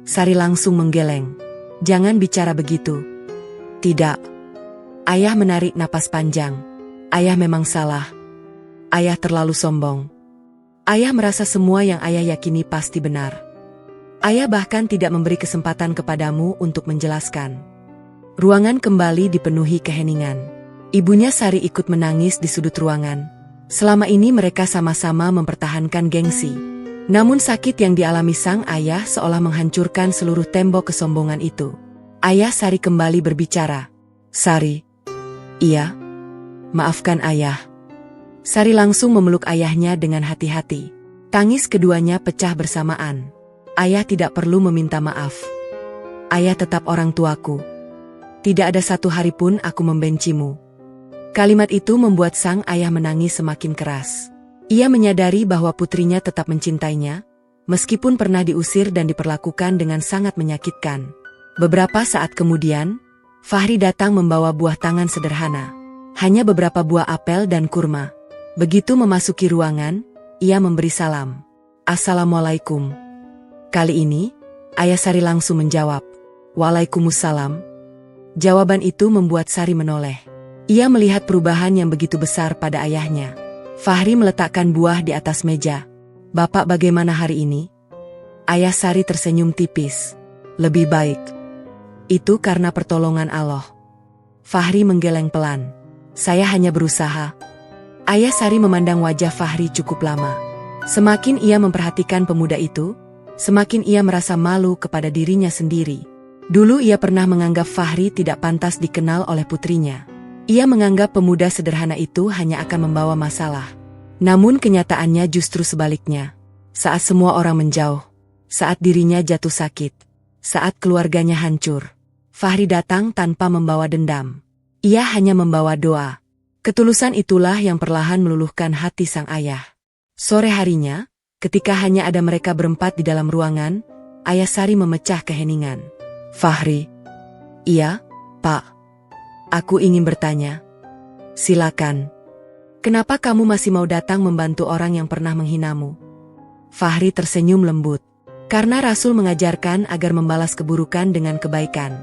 Sari langsung menggeleng. Jangan bicara begitu. Tidak. Ayah menarik napas panjang. Ayah memang salah. Ayah terlalu sombong. Ayah merasa semua yang ayah yakini pasti benar. Ayah bahkan tidak memberi kesempatan kepadamu untuk menjelaskan. Ruangan kembali dipenuhi keheningan. Ibunya Sari ikut menangis di sudut ruangan. Selama ini mereka sama-sama mempertahankan gengsi. Namun sakit yang dialami sang ayah seolah menghancurkan seluruh tembok kesombongan itu. Ayah Sari kembali berbicara. Sari. Iya. Maafkan ayah. Sari langsung memeluk ayahnya dengan hati-hati. Tangis keduanya pecah bersamaan. Ayah tidak perlu meminta maaf. Ayah tetap orang tuaku. Tidak ada satu hari pun aku membencimu. Kalimat itu membuat sang ayah menangis semakin keras. Ia menyadari bahwa putrinya tetap mencintainya, meskipun pernah diusir dan diperlakukan dengan sangat menyakitkan. Beberapa saat kemudian, Fahri datang membawa buah tangan sederhana. Hanya beberapa buah apel dan kurma. Begitu memasuki ruangan, ia memberi salam. Assalamualaikum. Kali ini, ayah Sari langsung menjawab. Waalaikumsalam. Jawaban itu membuat Sari menoleh. Ia melihat perubahan yang begitu besar pada ayahnya. Fahri meletakkan buah di atas meja. Bapak bagaimana hari ini? Ayah Sari tersenyum tipis. Lebih baik. Itu karena pertolongan Allah. Fahri menggeleng pelan. Saya hanya berusaha. Ayah Sari memandang wajah Fahri cukup lama. Semakin ia memperhatikan pemuda itu, semakin ia merasa malu kepada dirinya sendiri. Dulu ia pernah menganggap Fahri tidak pantas dikenal oleh putrinya. Ia menganggap pemuda sederhana itu hanya akan membawa masalah. Namun kenyataannya justru sebaliknya. Saat semua orang menjauh, saat dirinya jatuh sakit, saat keluarganya hancur, Fahri datang tanpa membawa dendam. Ia hanya membawa doa. Ketulusan itulah yang perlahan meluluhkan hati sang ayah. Sore harinya, ketika hanya ada mereka berempat di dalam ruangan, ayah Sari memecah keheningan. Fahri. Iya, Pak. Aku ingin bertanya. Silakan. Kenapa kamu masih mau datang membantu orang yang pernah menghinamu? Fahri tersenyum lembut. Karena Rasul mengajarkan agar membalas keburukan dengan kebaikan.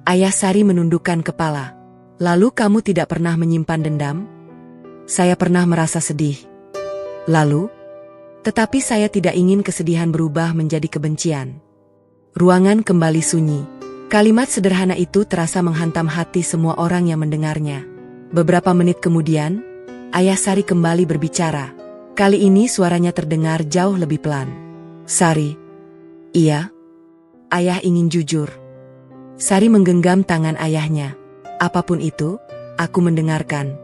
Ayah Sari menundukkan kepala. Lalu kamu tidak pernah menyimpan dendam? Saya pernah merasa sedih. Lalu? Tetapi saya tidak ingin kesedihan berubah menjadi kebencian. Ruangan kembali sunyi. Kalimat sederhana itu terasa menghantam hati semua orang yang mendengarnya. Beberapa menit kemudian, ayah Sari kembali berbicara. Kali ini suaranya terdengar jauh lebih pelan. Sari. Iya. Ayah ingin jujur. Sari menggenggam tangan ayahnya. Apapun itu, aku mendengarkan.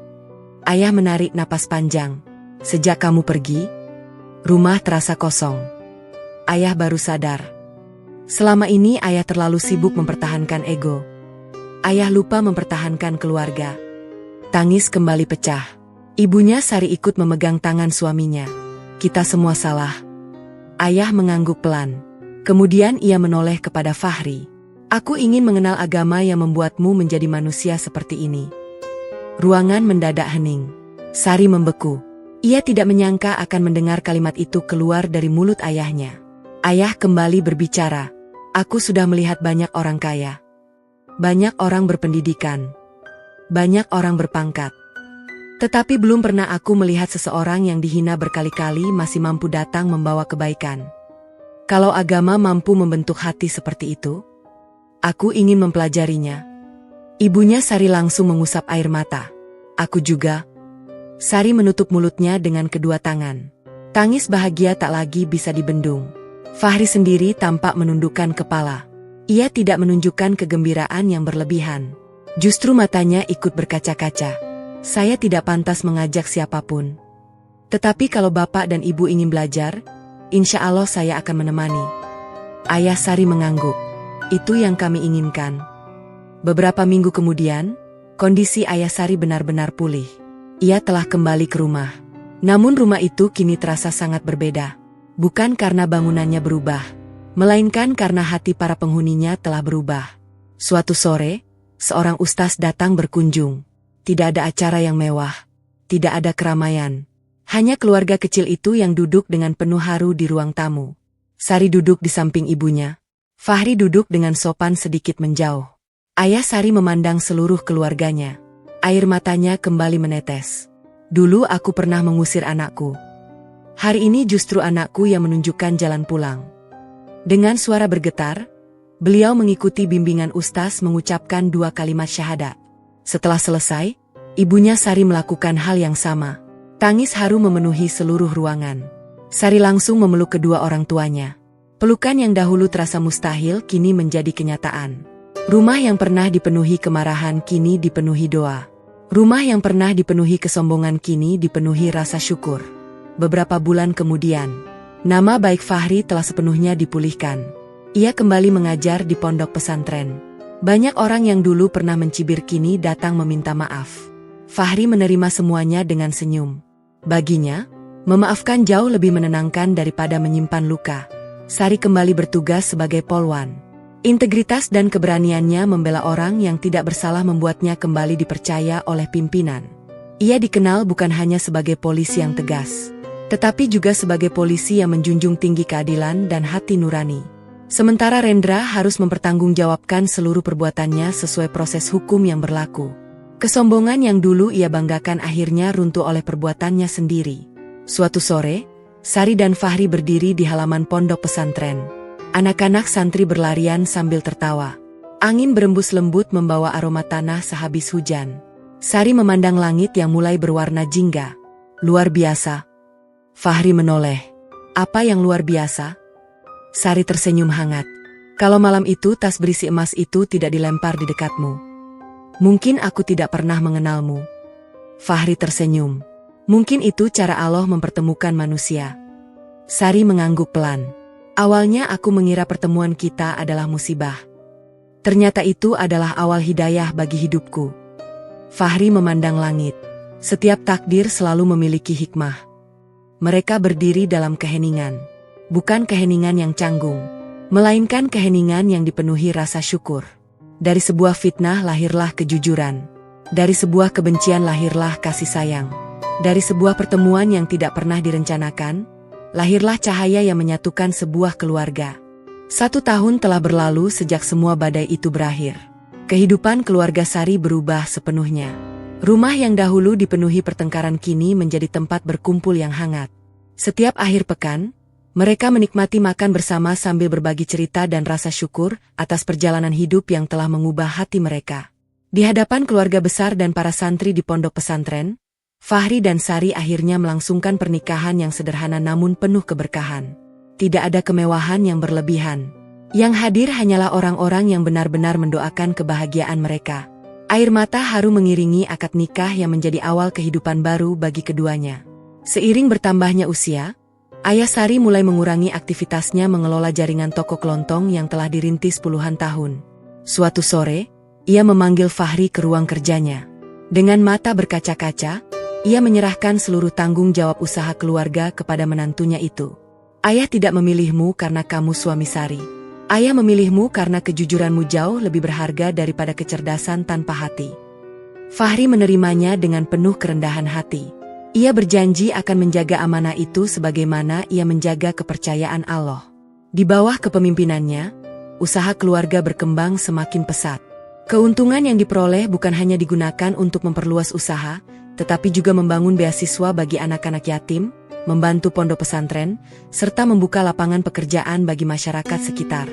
Ayah menarik napas panjang. Sejak kamu pergi, rumah terasa kosong. Ayah baru sadar. Selama ini ayah terlalu sibuk mempertahankan ego. Ayah lupa mempertahankan keluarga. Tangis kembali pecah. Ibunya Sari ikut memegang tangan suaminya. Kita semua salah. Ayah mengangguk pelan. Kemudian ia menoleh kepada Fahri. Aku ingin mengenal agama yang membuatmu menjadi manusia seperti ini. Ruangan mendadak hening. Sari membeku. Ia tidak menyangka akan mendengar kalimat itu keluar dari mulut ayahnya. Ayah kembali berbicara. Aku sudah melihat banyak orang kaya. Banyak orang berpendidikan. Banyak orang berpangkat. Tetapi belum pernah aku melihat seseorang yang dihina berkali-kali masih mampu datang membawa kebaikan. Kalau agama mampu membentuk hati seperti itu, aku ingin mempelajarinya. Ibunya Sari langsung mengusap air mata. Aku juga. Sari menutup mulutnya dengan kedua tangan. Tangis bahagia tak lagi bisa dibendung. Fahri sendiri tampak menundukkan kepala. Ia tidak menunjukkan kegembiraan yang berlebihan. Justru matanya ikut berkaca-kaca. Saya tidak pantas mengajak siapapun. Tetapi kalau Bapak dan Ibu ingin belajar, insya Allah saya akan menemani. Ayah Sari mengangguk. Itu yang kami inginkan. Beberapa minggu kemudian, kondisi Ayah Sari benar-benar pulih. Ia telah kembali ke rumah. Namun rumah itu kini terasa sangat berbeda. Bukan karena bangunannya berubah, melainkan karena hati para penghuninya telah berubah. Suatu sore, seorang ustaz datang berkunjung. Tidak ada acara yang mewah. Tidak ada keramaian. Hanya keluarga kecil itu yang duduk dengan penuh haru di ruang tamu. Sari duduk di samping ibunya. Fahri duduk dengan sopan sedikit menjauh. Ayah Sari memandang seluruh keluarganya. Air matanya kembali menetes. Dulu aku pernah mengusir anakku. Hari ini justru anakku yang menunjukkan jalan pulang. Dengan suara bergetar, beliau mengikuti bimbingan ustaz mengucapkan 2 kalimat syahadat. Setelah selesai, ibunya Sari melakukan hal yang sama. Tangis haru memenuhi seluruh ruangan. Sari langsung memeluk kedua orang tuanya. Pelukan yang dahulu terasa mustahil kini menjadi kenyataan. Rumah yang pernah dipenuhi kemarahan kini dipenuhi doa. Rumah yang pernah dipenuhi kesombongan kini dipenuhi rasa syukur. Beberapa bulan kemudian, nama baik Fahri telah sepenuhnya dipulihkan. Ia kembali mengajar di pondok pesantren. Banyak orang yang dulu pernah mencibir kini datang meminta maaf. Fahri menerima semuanya dengan senyum. Baginya, memaafkan jauh lebih menenangkan daripada menyimpan luka. Sari kembali bertugas sebagai polwan. Integritas dan keberaniannya membela orang yang tidak bersalah membuatnya kembali dipercaya oleh pimpinan. Ia dikenal bukan hanya sebagai polisi yang tegas, tetapi juga sebagai polisi yang menjunjung tinggi keadilan dan hati nurani. Sementara Rendra harus mempertanggungjawabkan seluruh perbuatannya sesuai proses hukum yang berlaku. Kesombongan yang dulu ia banggakan akhirnya runtuh oleh perbuatannya sendiri. Suatu sore, Sari dan Fahri berdiri di halaman pondok pesantren. Anak-anak santri berlarian sambil tertawa. Angin berembus lembut membawa aroma tanah sehabis hujan. Sari memandang langit yang mulai berwarna jingga. Luar biasa. Fahri menoleh. Apa yang luar biasa? Sari tersenyum hangat. Kalau malam itu tas berisi emas itu tidak dilempar di dekatmu. Mungkin aku tidak pernah mengenalmu. Fahri tersenyum. Mungkin itu cara Allah mempertemukan manusia. Sari mengangguk pelan. Awalnya aku mengira pertemuan kita adalah musibah. Ternyata itu adalah awal hidayah bagi hidupku. Fahri memandang langit. Setiap takdir selalu memiliki hikmah. Mereka berdiri dalam keheningan. Bukan keheningan yang canggung, melainkan keheningan yang dipenuhi rasa syukur. Dari sebuah fitnah lahirlah kejujuran. Dari sebuah kebencian lahirlah kasih sayang. Dari sebuah pertemuan yang tidak pernah direncanakan, lahirlah cahaya yang menyatukan sebuah keluarga. 1 tahun telah berlalu sejak semua badai itu berakhir. Kehidupan keluarga Sari berubah sepenuhnya. Rumah yang dahulu dipenuhi pertengkaran kini menjadi tempat berkumpul yang hangat. Setiap akhir pekan, mereka menikmati makan bersama sambil berbagi cerita dan rasa syukur atas perjalanan hidup yang telah mengubah hati mereka. Di hadapan keluarga besar dan para santri di pondok pesantren, Fahri dan Sari akhirnya melangsungkan pernikahan yang sederhana namun penuh keberkahan. Tidak ada kemewahan yang berlebihan. Yang hadir hanyalah orang-orang yang benar-benar mendoakan kebahagiaan mereka. Air mata haru mengiringi akad nikah yang menjadi awal kehidupan baru bagi keduanya. Seiring bertambahnya usia, Ayah Sari mulai mengurangi aktivitasnya mengelola jaringan toko kelontong yang telah dirintis puluhan tahun. Suatu sore, ia memanggil Fahri ke ruang kerjanya. Dengan mata berkaca-kaca, ia menyerahkan seluruh tanggung jawab usaha keluarga kepada menantunya itu. Ayah tidak memilihmu karena kamu suami Sari. Ayah memilihmu karena kejujuranmu jauh lebih berharga daripada kecerdasan tanpa hati. Fahri menerimanya dengan penuh kerendahan hati. Ia berjanji akan menjaga amanah itu sebagaimana ia menjaga kepercayaan Allah. Di bawah kepemimpinannya, usaha keluarga berkembang semakin pesat. Keuntungan yang diperoleh bukan hanya digunakan untuk memperluas usaha, tetapi juga membangun beasiswa bagi anak-anak yatim, membantu pondok pesantren, serta membuka lapangan pekerjaan bagi masyarakat sekitar.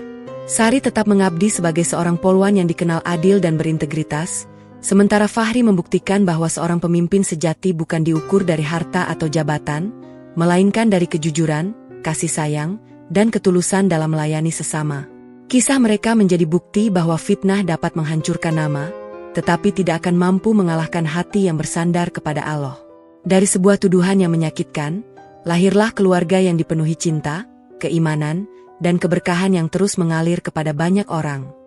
Sari tetap mengabdi sebagai seorang polwan yang dikenal adil dan berintegritas, sementara Fahri membuktikan bahwa seorang pemimpin sejati bukan diukur dari harta atau jabatan, melainkan dari kejujuran, kasih sayang, dan ketulusan dalam melayani sesama. Kisah mereka menjadi bukti bahwa fitnah dapat menghancurkan nama, tetapi tidak akan mampu mengalahkan hati yang bersandar kepada Allah. Dari sebuah tuduhan yang menyakitkan, lahirlah keluarga yang dipenuhi cinta, keimanan, dan keberkahan yang terus mengalir kepada banyak orang.